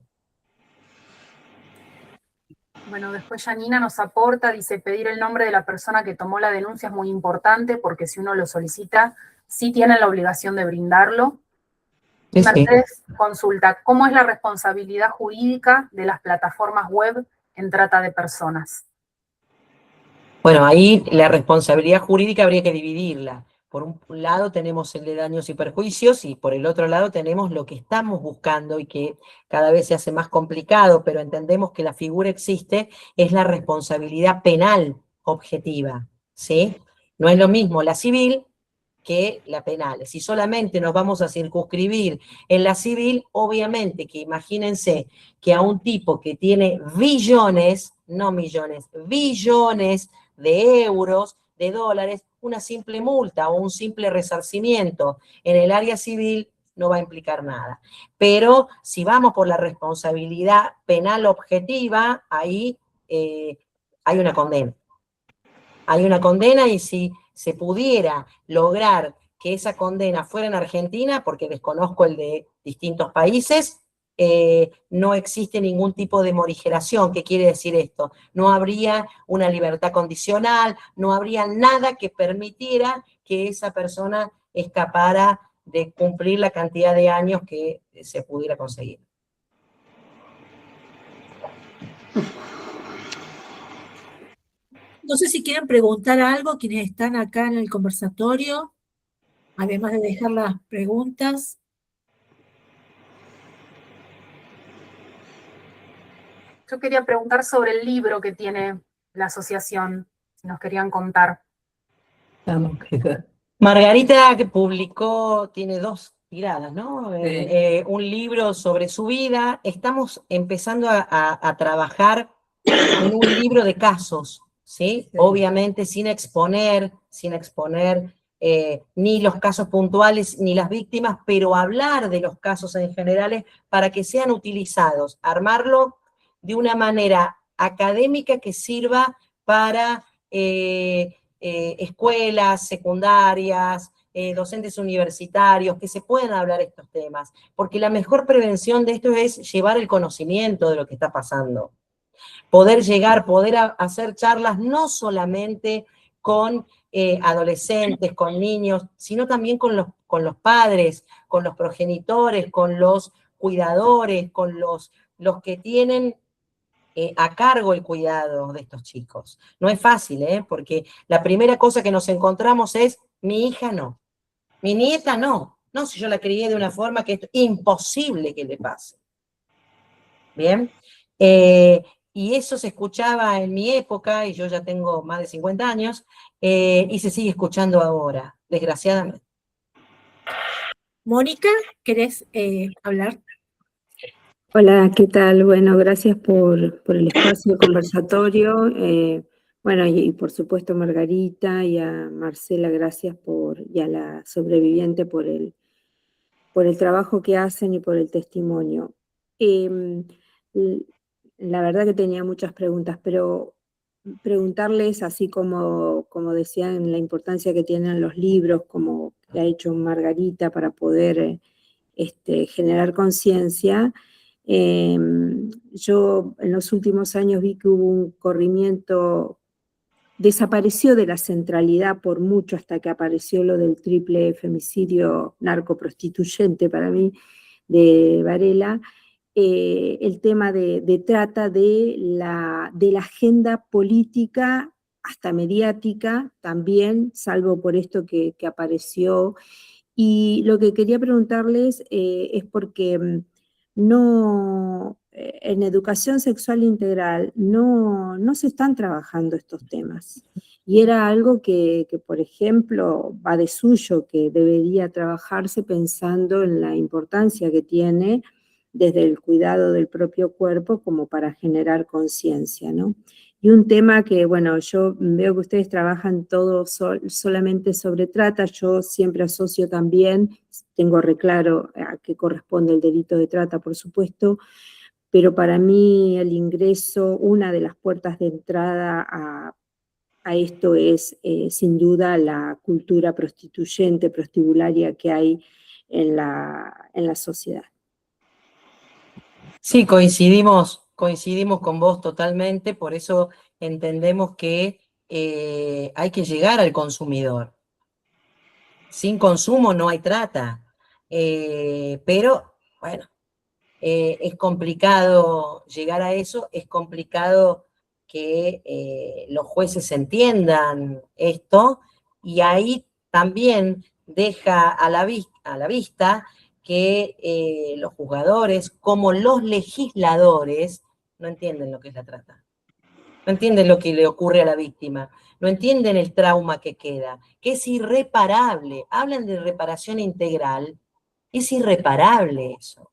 Bueno, después Janina nos aporta, dice, pedir el nombre de la persona que tomó la denuncia es muy importante porque si uno lo solicita, sí tienen la obligación de brindarlo. Y Mercedes consulta, ¿cómo es la responsabilidad jurídica de las plataformas web en trata de personas? Bueno, ahí la responsabilidad jurídica habría que dividirla. Por un lado tenemos el de daños y perjuicios y por el otro lado tenemos lo que estamos buscando y que cada vez se hace más complicado, pero entendemos que la figura existe, es la responsabilidad penal objetiva, ¿sí? No es lo mismo la civil que la penal. Si solamente nos vamos a circunscribir en la civil, obviamente que imagínense que a un tipo que tiene billones, no millones, billones de euros, de dólares, una simple multa o un simple resarcimiento en el área civil no va a implicar nada. Pero si vamos por la responsabilidad penal objetiva, ahí hay una condena. Hay una condena y si se pudiera lograr que esa condena fuera en Argentina, porque desconozco el de distintos países, no existe ningún tipo de morigeración. ¿Qué quiere decir esto? No habría una libertad condicional, no habría nada que permitiera que esa persona escapara de cumplir la cantidad de años que se pudiera conseguir. No sé si quieren preguntar algo quienes están acá en el conversatorio, además de dejar las preguntas. Yo quería preguntar sobre el libro que tiene la asociación, si nos querían contar. Margarita que publicó, tiene 2 tiradas, ¿no? Sí. Un libro sobre su vida. Estamos empezando a trabajar en un libro de casos, ¿sí? Sí. Obviamente sin exponer ni los casos puntuales ni las víctimas, pero hablar de los casos en generales para que sean utilizados, armarlo de una manera académica que sirva para escuelas secundarias, docentes universitarios, que se puedan hablar estos temas, porque la mejor prevención de esto es llevar el conocimiento de lo que está pasando. Poder llegar, poder hacer charlas no solamente con adolescentes, con niños, sino también con los padres, con los progenitores, con los cuidadores, con los que tienen a cargo el cuidado de estos chicos. No es fácil, porque la primera cosa que nos encontramos es, mi hija no, mi nieta no. No, si yo la crié de una forma que es imposible que le pase. ¿Bien? Y eso se escuchaba en mi época, y yo ya tengo más de 50 años, y se sigue escuchando ahora, desgraciadamente. Mónica, ¿querés hablar? Hola, ¿qué tal? Bueno, gracias por el espacio conversatorio. Bueno, y por supuesto Margarita y a Marcela, gracias y a la sobreviviente por el trabajo que hacen y por el testimonio. La verdad que tenía muchas preguntas, pero preguntarles, así como decían, la importancia que tienen los libros, como que ha hecho Margarita para poder generar conciencia. Yo en los últimos años vi que hubo un corrimiento, desapareció de la centralidad por mucho hasta que apareció lo del triple femicidio narcoprostituyente para mí de Varela, el tema de trata de la agenda política hasta mediática también, salvo por esto que apareció Y lo que quería preguntarles es porque en educación sexual integral no se están trabajando estos temas. Y era algo que, por ejemplo, va de suyo, que debería trabajarse pensando en la importancia que tiene desde el cuidado del propio cuerpo como para generar conciencia, ¿no? Y un tema que, bueno, yo veo que ustedes trabajan todo solamente sobre trata, yo siempre asocio también, tengo reclaro a qué corresponde el delito de trata, por supuesto, pero para mí el ingreso, una de las puertas de entrada a esto es sin duda la cultura prostituyente, prostibularia que hay en la sociedad. Sí, coincidimos con vos totalmente, por eso entendemos que hay que llegar al consumidor. Sin consumo no hay trata, pero bueno, es complicado llegar a eso, es complicado que los jueces entiendan esto, y ahí también deja a la vista que los juzgadores, como los legisladores, no entienden lo que es la trata. No entienden lo que le ocurre a la víctima, no entienden el trauma que queda, que es irreparable. Hablan de reparación integral, es irreparable eso.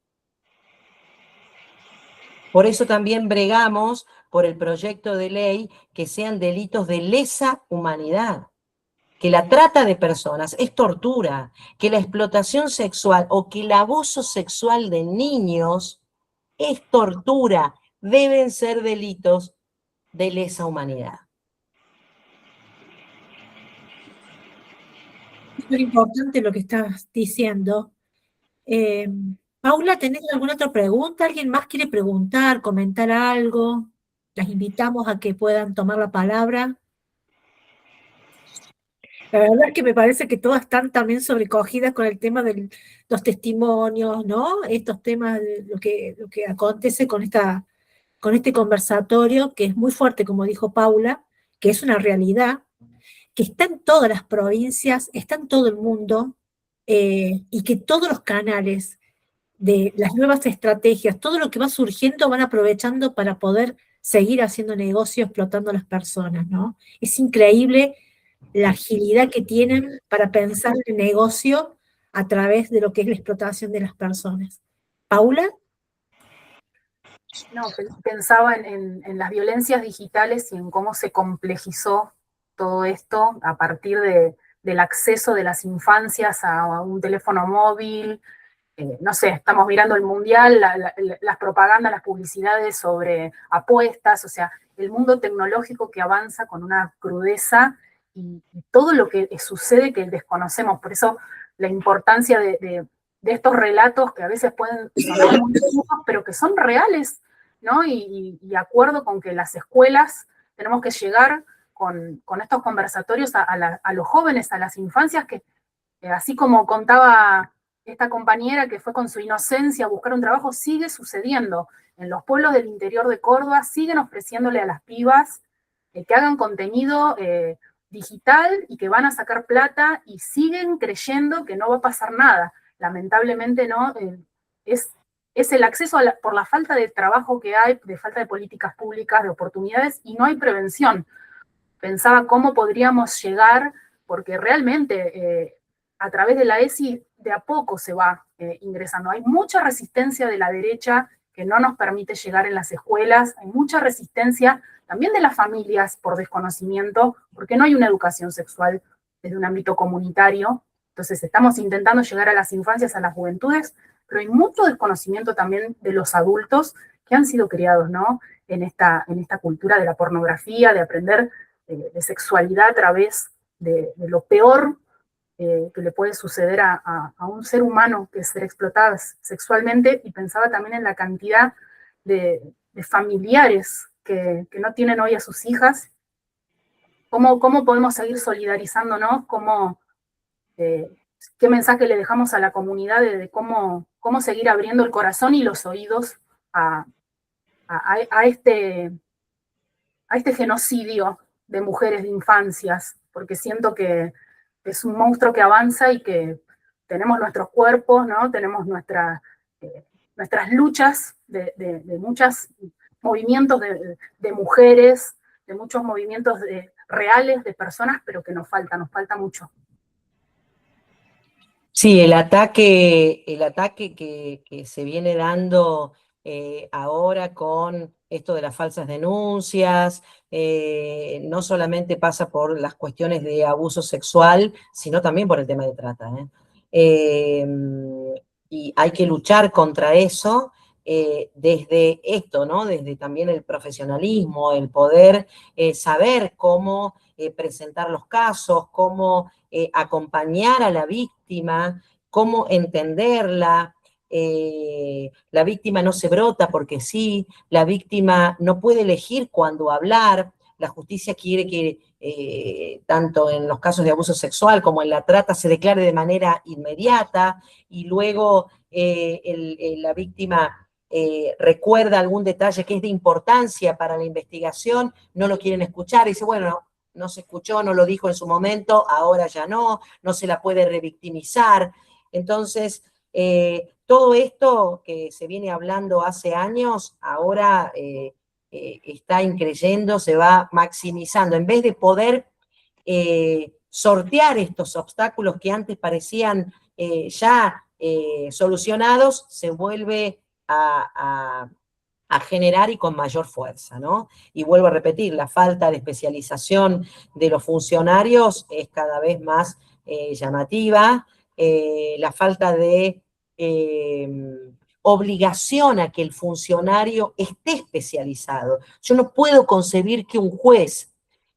Por eso también bregamos por el proyecto de ley que sean delitos de lesa humanidad, que la trata de personas es tortura, que la explotación sexual o que el abuso sexual de niños es tortura, deben ser delitos de lesa humanidad. Es muy importante lo que estás diciendo. Paula, ¿tenés alguna otra pregunta? ¿Alguien más quiere preguntar, comentar algo? Las invitamos a que puedan tomar la palabra. La verdad es que me parece que todas están también sobrecogidas con el tema de los testimonios, ¿no? Estos temas de lo que acontece con este conversatorio, que es muy fuerte, como dijo Paula, que es una realidad, que está en todas las provincias, está en todo el mundo, y que todos los canales de las nuevas estrategias, todo lo que va surgiendo van aprovechando para poder seguir haciendo negocio, explotando a las personas, ¿no? Es increíble la agilidad que tienen para pensar el negocio a través de lo que es la explotación de las personas. ¿Paula? No, pensaba en las violencias digitales y en cómo se complejizó todo esto a partir del acceso de las infancias a un teléfono móvil. No sé, estamos mirando el mundial, las propagandas, las publicidades sobre apuestas, o sea, el mundo tecnológico que avanza con una crudeza y todo lo que sucede que desconocemos. Por eso la importancia de estos relatos que a veces pueden sonar muy duros, pero que son reales, ¿no? Y acuerdo con que las escuelas tenemos que llegar con estos conversatorios a los jóvenes, a las infancias, que así como contaba esta compañera que fue con su inocencia a buscar un trabajo, sigue sucediendo. En los pueblos del interior de Córdoba siguen ofreciéndole a las pibas que hagan contenido digital y que van a sacar plata y siguen creyendo que no va a pasar nada. Lamentablemente no, es el acceso por la falta de trabajo que hay, de falta de políticas públicas, de oportunidades, y no hay prevención. Pensaba cómo podríamos llegar, porque realmente a través de la ESI de a poco se va ingresando. Hay mucha resistencia de la derecha que no nos permite llegar en las escuelas, hay mucha resistencia también de las familias por desconocimiento, porque no hay una educación sexual desde un ámbito comunitario. Entonces estamos intentando llegar a las infancias, a las juventudes, pero hay mucho desconocimiento también de los adultos que han sido criados, ¿no? En esta cultura de la pornografía, de aprender de sexualidad a través de lo peor que le puede suceder a un ser humano, que es ser explotado sexualmente. Y pensaba también en la cantidad de familiares que no tienen hoy a sus hijas. ¿Cómo podemos seguir solidarizándonos? ¿Qué mensaje le dejamos a la comunidad de cómo seguir abriendo el corazón y los oídos a este genocidio de mujeres, de infancias? Porque siento que es un monstruo que avanza y que tenemos nuestros cuerpos, ¿no? Tenemos nuestras luchas de muchos movimientos de mujeres, de muchos movimientos reales de personas, pero que nos falta mucho. Sí, el ataque que se viene dando ahora con esto de las falsas denuncias, no solamente pasa por las cuestiones de abuso sexual, sino también por el tema de trata. Y hay que luchar contra eso desde esto, ¿no? Desde también el profesionalismo, el poder saber cómo presentar los casos, cómo acompañar a la víctima, cómo entenderla. La víctima no se brota porque sí, la víctima no puede elegir cuándo hablar. La justicia quiere que tanto en los casos de abuso sexual como en la trata se declare de manera inmediata y luego la víctima recuerda algún detalle que es de importancia para la investigación, no lo quieren escuchar y dice, bueno, no se escuchó, no lo dijo en su momento, ahora ya no se la puede revictimizar. Entonces, todo esto que se viene hablando hace años, ahora está increyendo, se va maximizando. En vez de poder sortear estos obstáculos que antes parecían ya solucionados, se vuelve a generar y con mayor fuerza, ¿no? Y vuelvo a repetir, la falta de especialización de los funcionarios es cada vez más llamativa, la falta de obligación a que el funcionario esté especializado. Yo no puedo concebir que un juez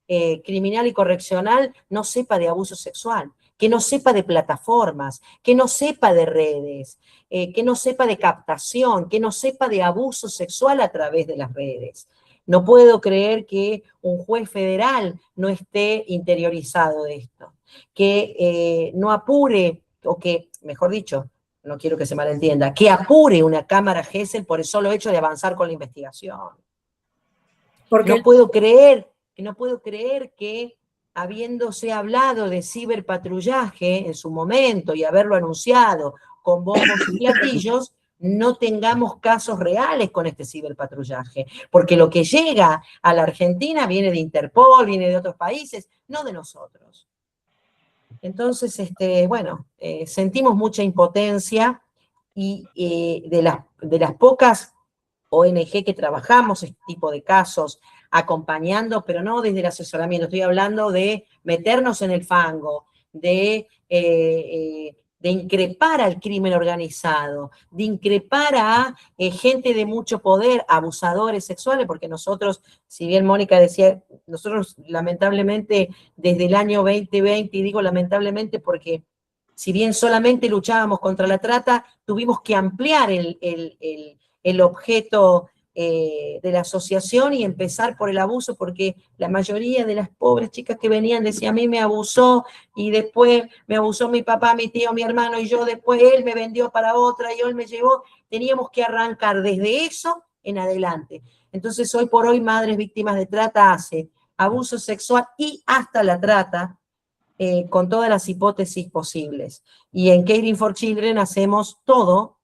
criminal y correccional no sepa de abuso sexual, que no sepa de plataformas, que no sepa de redes, que no sepa de captación, que no sepa de abuso sexual a través de las redes. No puedo creer que un juez federal no esté interiorizado de esto, que no apure, o que, mejor dicho, no quiero que se malentienda, que apure una cámara Gesell por el solo hecho de avanzar con la investigación. Porque no puedo creer que habiéndose hablado de ciberpatrullaje en su momento y haberlo anunciado con bombos y platillos, no tengamos casos reales con este ciberpatrullaje, porque lo que llega a la Argentina viene de Interpol, viene de otros países, no de nosotros. Entonces, bueno, sentimos mucha impotencia y de las pocas ONG que trabajamos este tipo de casos, acompañando, pero no desde el asesoramiento, estoy hablando de meternos en el fango, de increpar al crimen organizado, de increpar a gente de mucho poder, abusadores sexuales, porque nosotros, si bien Mónica decía, nosotros lamentablemente desde el año 2020, y digo lamentablemente porque si bien solamente luchábamos contra la trata, tuvimos que ampliar el objeto de la asociación y empezar por el abuso, porque la mayoría de las pobres chicas que venían decían, a mí me abusó, y después me abusó mi papá, mi tío, mi hermano, y yo después él me vendió para otra, y él me llevó. Teníamos que arrancar desde eso en adelante. Entonces, hoy por hoy, Madres Víctimas de Trata hace abuso sexual y hasta la trata, con todas las hipótesis posibles. Y en Caring for Children hacemos todo,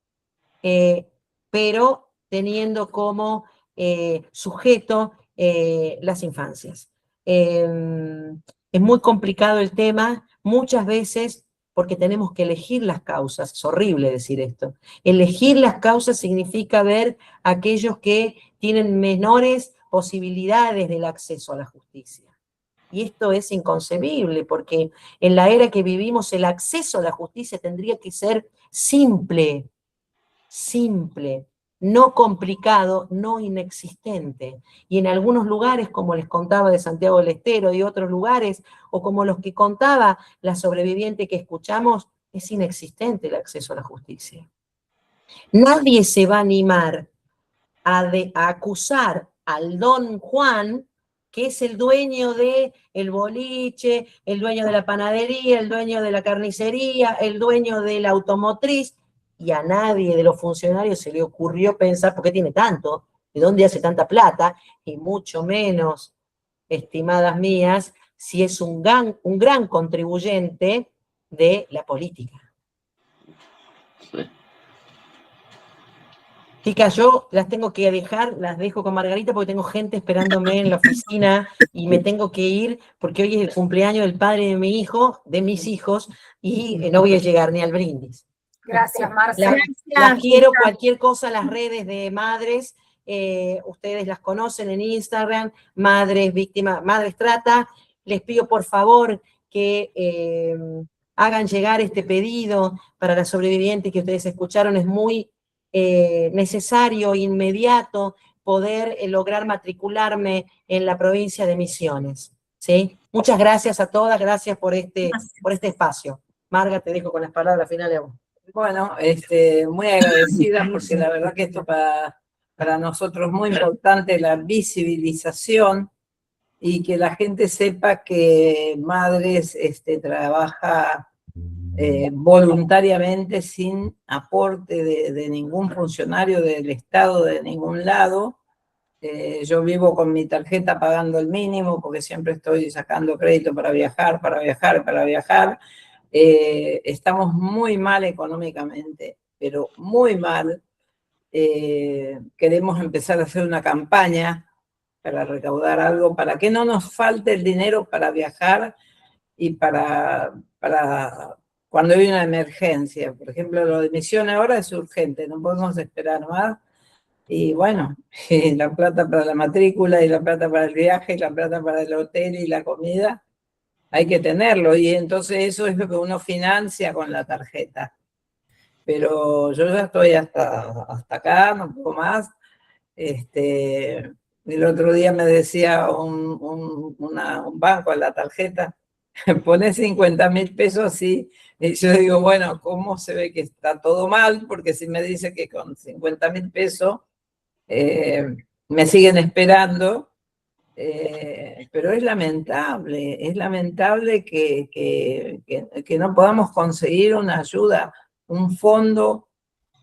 pero teniendo como sujeto las infancias. Es muy complicado el tema, muchas veces porque tenemos que elegir las causas. Es horrible decir esto. Elegir las causas significa ver a aquellos que tienen menores posibilidades del acceso a la justicia. Y esto es inconcebible, porque en la era que vivimos el acceso a la justicia tendría que ser simple, no complicado, no inexistente. Y en algunos lugares, como les contaba de Santiago del Estero y otros lugares, o como los que contaba la sobreviviente que escuchamos, es inexistente el acceso a la justicia. Nadie se va a animar a acusar al don Juan, que es el dueño del boliche, el dueño de la panadería, el dueño de la carnicería, el dueño de la automotriz, y a nadie de los funcionarios se le ocurrió pensar, ¿por qué tiene tanto? ¿De dónde hace tanta plata? Y mucho menos, estimadas mías, si es un gran contribuyente de la política. Sí. Chicas, yo las tengo que dejar, las dejo con Margarita porque tengo gente esperándome en la oficina y me tengo que ir porque hoy es el cumpleaños del padre de mi hijo, de mis hijos, y no voy a llegar ni al brindis. Gracias, Marcia. Las quiero, cualquier cosa, las redes de madres, ustedes las conocen en Instagram, Madres Víctimas, Madres Trata. Les pido por favor que hagan llegar este pedido para la sobreviviente que ustedes escucharon. Es muy necesario, inmediato, poder lograr matricularme en la provincia de Misiones. ¿Sí? Muchas gracias a todas, gracias por este espacio. Marga, te dejo con las palabras finales a vos. Bueno, muy agradecida porque la verdad que esto para nosotros es muy importante, la visibilización y que la gente sepa que Madres trabaja voluntariamente sin aporte de ningún funcionario del Estado, de ningún lado. Yo vivo con mi tarjeta pagando el mínimo porque siempre estoy sacando crédito para viajar, para viajar, para viajar. Estamos muy mal económicamente, pero muy mal. Queremos empezar a hacer una campaña para recaudar algo, para que no nos falte el dinero para viajar y para cuando hay una emergencia. Por ejemplo, lo de Misiones ahora es urgente, no podemos esperar más. Y bueno, la plata para la matrícula y la plata para el viaje y la plata para el hotel y la comida, hay que tenerlo. Y entonces eso es lo que uno financia con la tarjeta. Pero yo ya estoy hasta acá, no puedo más. El otro día me decía un banco en la tarjeta, poné 50.000 pesos y yo digo, bueno, ¿cómo se ve que está todo mal? Porque si me dice que con 50.000 pesos me siguen esperando, pero es lamentable que no podamos conseguir una ayuda, un fondo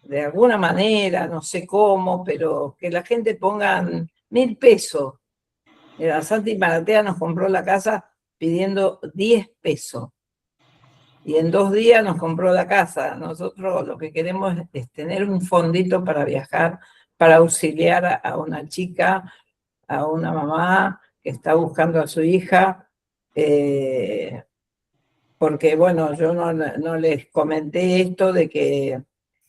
de alguna manera, no sé cómo, pero que la gente ponga 1.000 pesos. Santi Maratea nos compró la casa pidiendo 10 pesos. Y en 2 días nos compró la casa. Nosotros lo que queremos es tener un fondito para viajar, para auxiliar a una chica, a una mamá que está buscando a su hija. Porque, bueno, yo no les comenté esto de que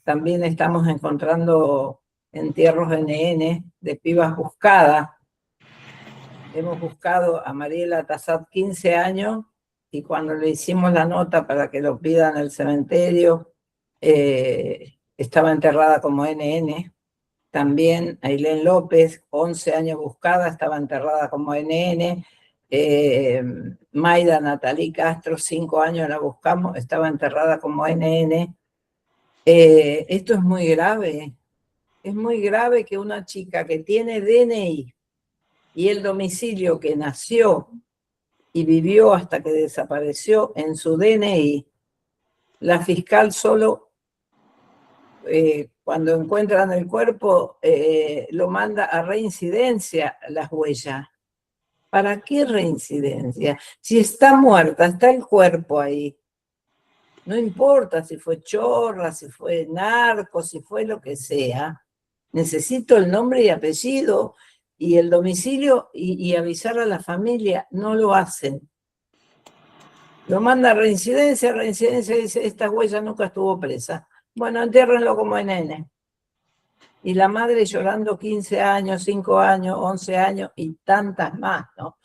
también estamos encontrando entierros de nenes, de pibas buscadas. Hemos buscado a Mariela Tassat 15 años y cuando le hicimos la nota para que lo pidan al cementerio, estaba enterrada como NN. También Ailén López, 11 años buscada, estaba enterrada como NN. Maida Natalí Castro, 5 años la buscamos, estaba enterrada como NN. Esto es muy grave que una chica que tiene DNI y el domicilio que nació y vivió hasta que desapareció en su DNI, la fiscal solo cuando encuentran el cuerpo lo manda a reincidencia las huellas. ¿Para qué reincidencia? Si está muerta, está el cuerpo ahí. No importa si fue chorra, si fue narco, si fue lo que sea. Necesito el nombre y apellido y el domicilio y avisar a la familia. No lo hacen. Lo manda a reincidencia dice, esta huella nunca estuvo presa. Bueno, entiérrenlo como NN. Y la madre llorando 15 años, 5 años, 11 años y tantas más, ¿no?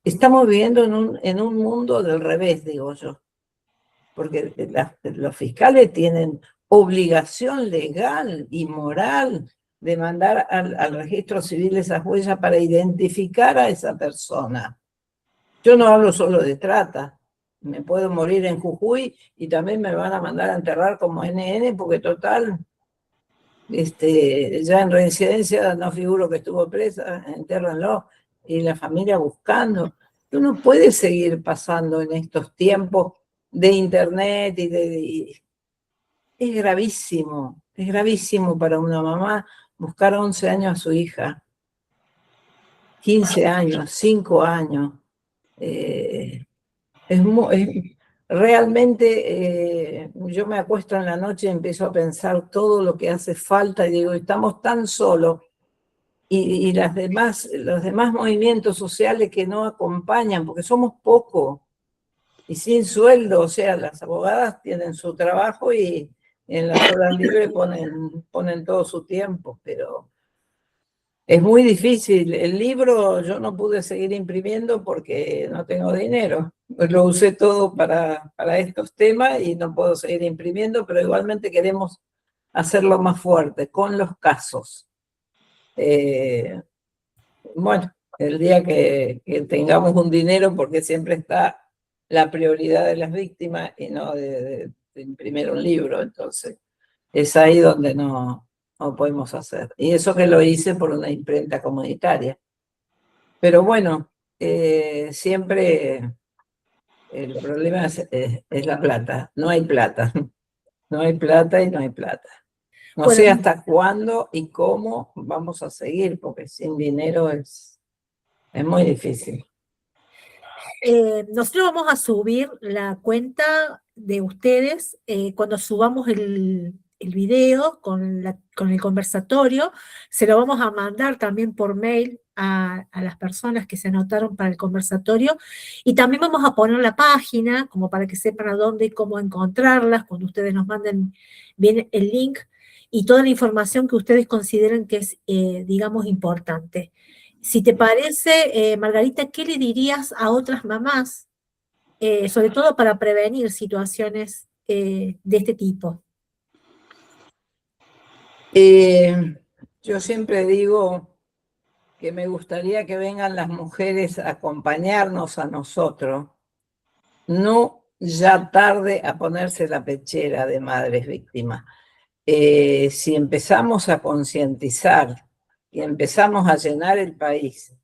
Estamos viviendo en un mundo del revés, digo yo. Porque los fiscales tienen obligación legal y moral de mandar al registro civil esas huellas para identificar a esa persona. Yo no hablo solo de trata. Me puedo morir en Jujuy y también me van a mandar a enterrar como NN porque total, ya en reincidencia no figuro que estuvo presa, entiérrenlo. Y la familia buscando. Tú no puedes seguir pasando en estos tiempos de internet es gravísimo para una mamá buscar 11 años a su hija, 15 años, 5 años. Es realmente yo me acuesto en la noche y empiezo a pensar todo lo que hace falta y digo, estamos tan solos y los demás movimientos sociales que no acompañan, porque somos pocos y sin sueldo, o sea, las abogadas tienen su trabajo y en las horas libres ponen todo su tiempo, pero es muy difícil. El libro yo no pude seguir imprimiendo porque no tengo dinero. Lo usé todo para estos temas y no puedo seguir imprimiendo, pero igualmente queremos hacerlo más fuerte con los casos. Bueno, el día que tengamos un dinero, porque siempre está la prioridad de las víctimas y no de imprimir un libro, entonces es ahí donde no podemos hacer. Y eso que lo hice por una imprenta comunitaria. Pero bueno, siempre el problema es la plata. No hay plata. No hay plata y no hay plata. No Bueno, sé hasta cuándo y cómo vamos a seguir, porque sin dinero es muy difícil. nosotros vamos a subir la cuenta de ustedes cuando subamos el video con el conversatorio, se lo vamos a mandar también por mail a las personas que se anotaron para el conversatorio y también vamos a poner la página como para que sepan a dónde y cómo encontrarlas cuando ustedes nos manden bien el link y toda la información que ustedes consideren que es, digamos, importante. Si te parece, Margarita, ¿qué le dirías a otras mamás, sobre todo para prevenir situaciones de este tipo? Yo siempre digo que me gustaría que vengan las mujeres a acompañarnos a nosotros, no ya tarde a ponerse la pechera de madres víctimas. Si empezamos a concientizar y empezamos a llenar el país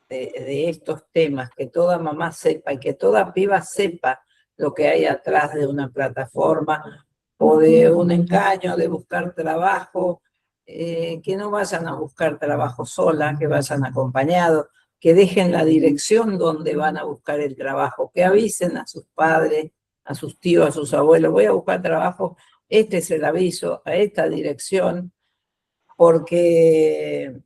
de estos temas, que toda mamá sepa y que toda piba sepa lo que hay atrás de una plataforma o de un engaño, de buscar trabajo, que no vayan a buscar trabajo sola, que vayan acompañados, que dejen la dirección donde van a buscar el trabajo, que avisen a sus padres, a sus tíos, a sus abuelos, voy a buscar trabajo, este es el aviso, a esta dirección, porque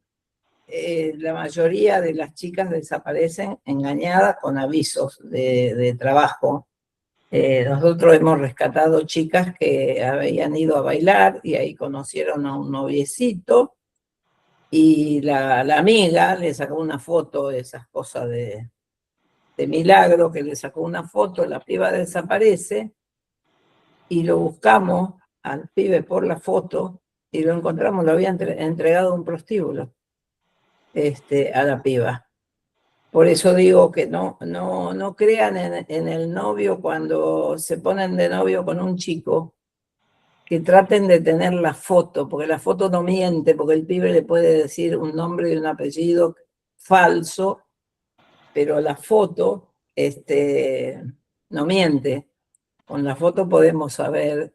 la mayoría de las chicas desaparecen engañadas con avisos de trabajo. Nosotros hemos rescatado chicas que habían ido a bailar y ahí conocieron a un noviecito y la amiga le sacó una foto, esas cosas de milagro, que le sacó una foto, la piba desaparece y lo buscamos al pibe por la foto y lo encontramos, lo había entregado a un prostíbulo a la piba. Por eso digo que no crean en el novio cuando se ponen de novio con un chico, que traten de tener la foto, porque la foto no miente, porque el pibe le puede decir un nombre y un apellido falso, pero la foto no miente. Con la foto podemos saber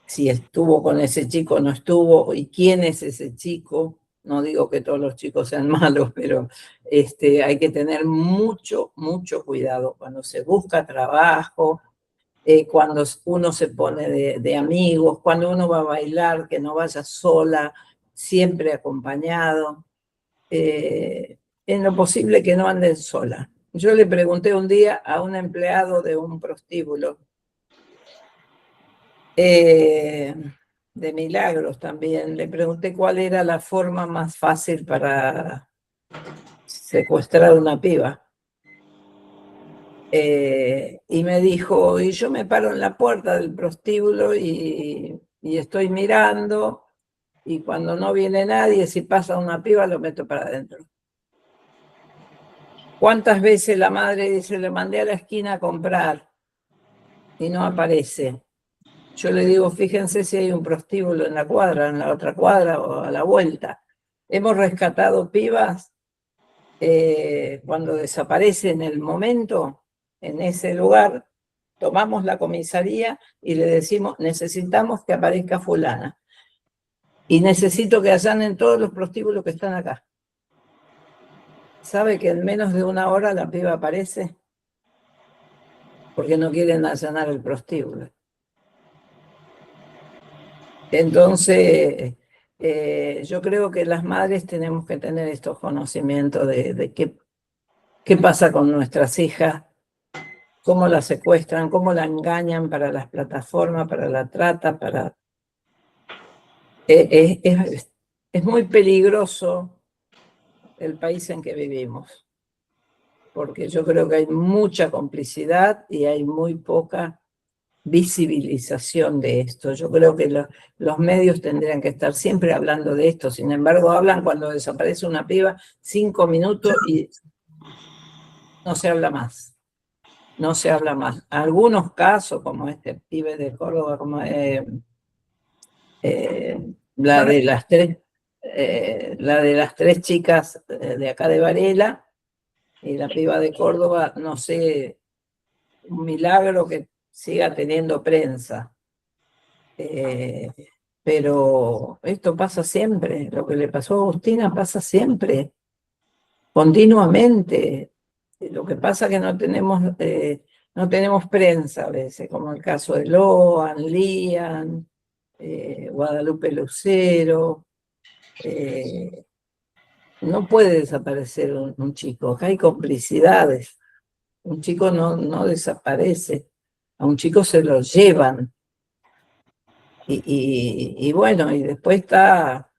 si estuvo con ese chico o no estuvo, y quién es ese chico. No digo que todos los chicos sean malos, pero hay que tener mucho cuidado cuando se busca trabajo, cuando uno se pone de amigos, cuando uno va a bailar, que no vaya sola, siempre acompañado. En lo posible que no anden sola. Yo le pregunté un día a un empleado de un prostíbulo, de Milagros también, le pregunté cuál era la forma más fácil para secuestrar una piba. Y me dijo, y yo me paro en la puerta del prostíbulo y estoy mirando, y cuando no viene nadie, si pasa una piba, lo meto para adentro. ¿Cuántas veces la madre dice, le mandé a la esquina a comprar y no aparece? Yo le digo, fíjense si hay un prostíbulo en la cuadra, en la otra cuadra o a la vuelta. Hemos rescatado pibas cuando desaparece en el momento, en ese lugar, tomamos la comisaría y le decimos, necesitamos que aparezca fulana. Y necesito que allanen todos los prostíbulos que están acá. ¿Sabe que en menos de una hora la piba aparece? porque no quieren allanar el prostíbulo. Entonces, yo creo que las madres tenemos que tener estos conocimientos de qué pasa con nuestras hijas, cómo las secuestran, cómo la engañan para las plataformas, para la trata, es muy peligroso el país en que vivimos, porque yo creo que hay mucha complicidad y hay muy poca visibilización de esto. Yo creo que los medios tendrían que estar siempre hablando de esto, sin embargo hablan cuando desaparece una piba 5 minutos y no se habla más. No se habla más. Algunos casos, como este pibe de Córdoba, como la de las tres chicas de acá de Varela y la piba de Córdoba, no sé, un milagro que siga teniendo prensa. Pero esto pasa siempre, lo que le pasó a Agustina pasa siempre, continuamente. Lo que pasa es que no tenemos prensa a veces, como el caso de Loan, Lian, Guadalupe Lucero. No puede desaparecer un chico, acá hay complicidades. Un chico no desaparece, a un chico se lo llevan. Y bueno, y después está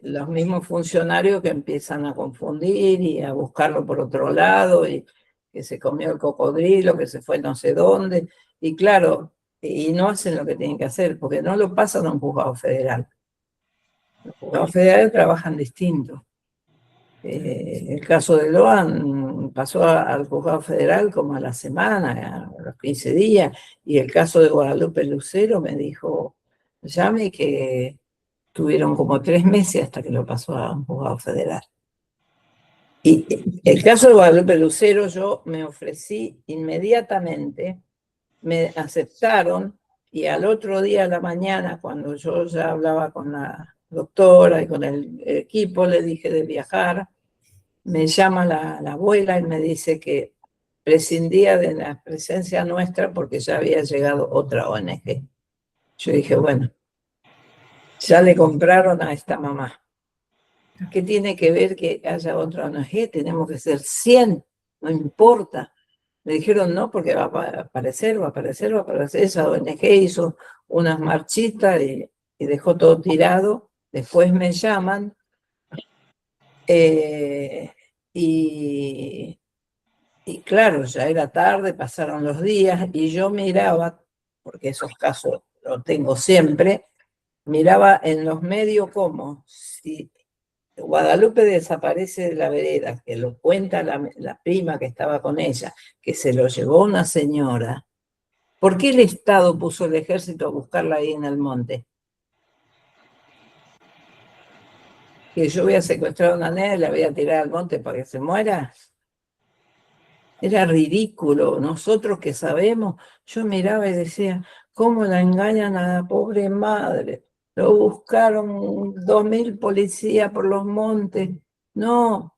los mismos funcionarios que empiezan a confundir y a buscarlo por otro lado, y que se comió el cocodrilo, que se fue no sé dónde, y claro, y no hacen lo que tienen que hacer, porque no lo pasan a un juzgado federal. Los juzgados federales trabajan distinto. El caso de Loan pasó al juzgado federal como a la semana, a los 15 días, y el caso de Guadalupe Lucero me dijo, llame, que tuvieron como 3 meses hasta que lo pasó a un juzgado federal. Y el caso de Guadalupe Lucero, yo me ofrecí inmediatamente, me aceptaron, y al otro día a la mañana, cuando yo ya hablaba con la doctora y con el equipo, le dije de viajar, me llama la abuela y me dice que prescindía de la presencia nuestra porque ya había llegado otra ONG. Yo dije, bueno, ya le compraron a esta mamá. ¿Qué tiene que ver que haya otra ONG? Tenemos que ser 100, no importa. Me dijeron no, porque va a aparecer. Esa ONG hizo unas marchitas y dejó todo tirado. Después me llaman y claro, ya era tarde, pasaron los días y yo miraba, porque esos casos los tengo siempre, miraba en los medios como si Guadalupe desaparece de la vereda, que lo cuenta la prima que estaba con ella, que se lo llevó una señora. ¿Por qué el Estado puso el ejército a buscarla ahí en el monte? ¿Que yo voy a secuestrar a una nena y la voy a tirar al monte para que se muera? Era ridículo. Nosotros que sabemos, yo miraba y decía, ¿cómo la engañan a la pobre madre? Lo buscaron 2000 policías por los montes. No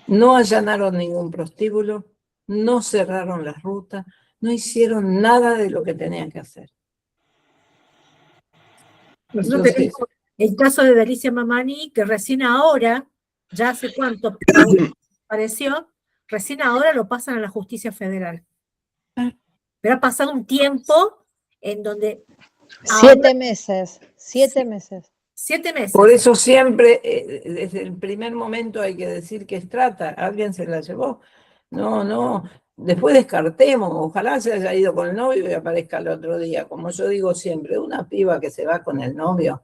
allanaron ningún prostíbulo, no cerraron las rutas, no hicieron nada de lo que tenían que hacer. Nosotros tenemos el caso de Delicia Mamani, que recién ahora, ya hace cuánto apareció, recién ahora lo pasan a la justicia federal. Pero ha pasado un tiempo en donde... 7 meses, 7 meses. 7 meses. Por eso siempre, desde el primer momento hay que decir que es trata. Alguien se la llevó. No. Después descartemos. Ojalá se haya ido con el novio y aparezca el otro día. Como yo digo siempre, una piba que se va con el novio,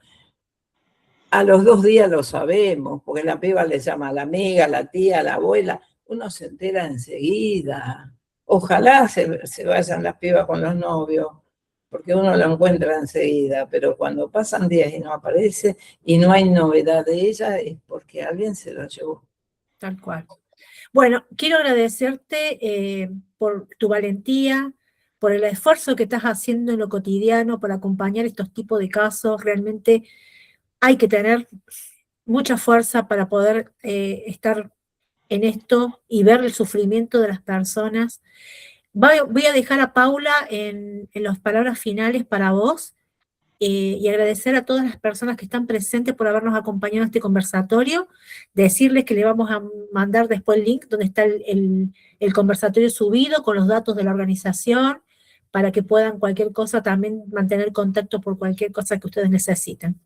a los 2 días lo sabemos, porque la piba le llama a la amiga, a la tía, a la abuela. Uno se entera enseguida. Ojalá se vayan las pibas con los novios, porque uno lo encuentra enseguida, pero cuando pasan días y no aparece y no hay novedad de ella, es porque alguien se lo llevó. Tal cual. Bueno, quiero agradecerte por tu valentía, por el esfuerzo que estás haciendo en lo cotidiano, por acompañar estos tipos de casos. Realmente hay que tener mucha fuerza para poder estar en esto y ver el sufrimiento de las personas. Voy a dejar a Paula en las palabras finales para vos y agradecer a todas las personas que están presentes por habernos acompañado en este conversatorio, decirles que le vamos a mandar después el link donde está el conversatorio subido con los datos de la organización para que puedan cualquier cosa también mantener contacto por cualquier cosa que ustedes necesiten.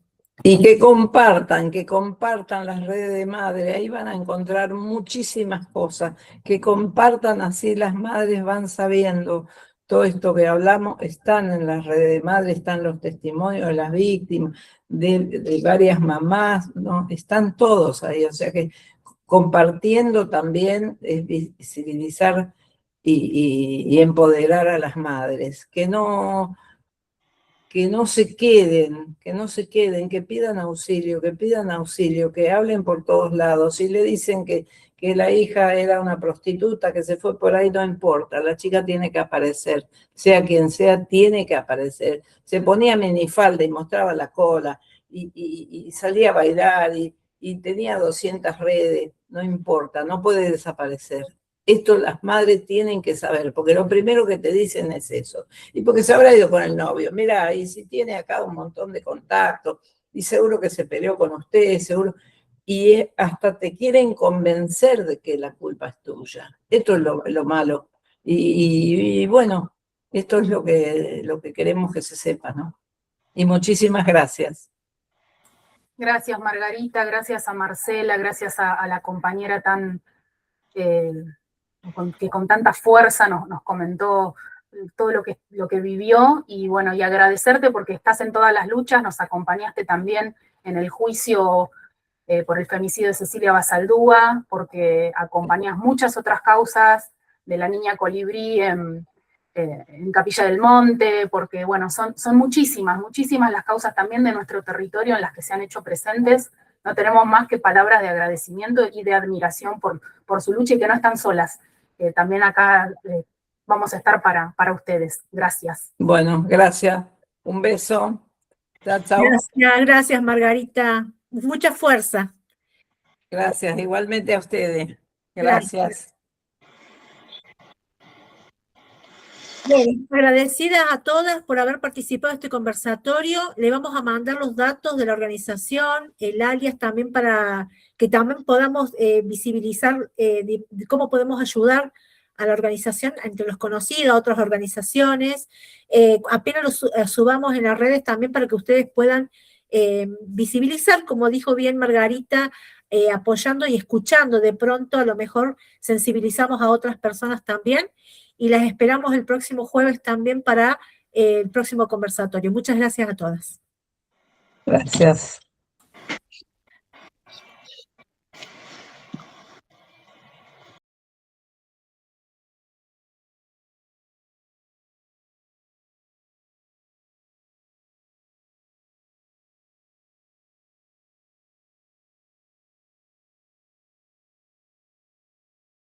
Y que compartan las redes de madre, ahí van a encontrar muchísimas cosas, que compartan, así las madres van sabiendo. Todo esto que hablamos están en las redes de madre, están los testimonios de las víctimas, de varias mamás, ¿no? Están todos ahí, o sea que compartiendo también es visibilizar y empoderar a las madres, que no se queden, que pidan auxilio, que hablen por todos lados. Si le dicen que la hija era una prostituta, que se fue por ahí, no importa, la chica tiene que aparecer, sea quien sea, tiene que aparecer. Se ponía minifalda y mostraba la cola, y salía a bailar, y tenía 200 redes, no importa, no puede desaparecer. Esto las madres tienen que saber, porque lo primero que te dicen es eso. Y porque se habrá ido con el novio. Mira, y si tiene acá un montón de contactos, y seguro que se peleó con usted, seguro. Y hasta te quieren convencer de que la culpa es tuya. Esto es lo malo. Y bueno, esto es lo que queremos que se sepa, ¿no? Y muchísimas gracias. Gracias, Margarita, gracias a Marcela, gracias a la compañera que con tanta fuerza nos comentó todo lo que vivió, y bueno, y agradecerte porque estás en todas las luchas, nos acompañaste también en el juicio por el femicidio de Cecilia Basaldúa, porque acompañás muchas otras causas de la niña colibrí en Capilla del Monte, porque bueno, son muchísimas las causas también de nuestro territorio en las que se han hecho presentes. No tenemos más que palabras de agradecimiento y de admiración por su lucha, y que no están solas. También acá vamos a estar para ustedes. Gracias. Bueno, gracias. Un beso. Chao, chao. Gracias, Margarita. Mucha fuerza. Gracias, igualmente a ustedes. Gracias. Bien, agradecidas a todas por haber participado en este conversatorio. Le vamos a mandar los datos de la organización, el alias también, para que también podamos visibilizar de cómo podemos ayudar a la organización entre los conocidos, a otras organizaciones. Apenas los subamos en las redes también para que ustedes puedan visibilizar, como dijo bien Margarita, apoyando y escuchando. De pronto a lo mejor sensibilizamos a otras personas también, y las esperamos el próximo jueves también para el próximo conversatorio. Muchas gracias a todas. Gracias.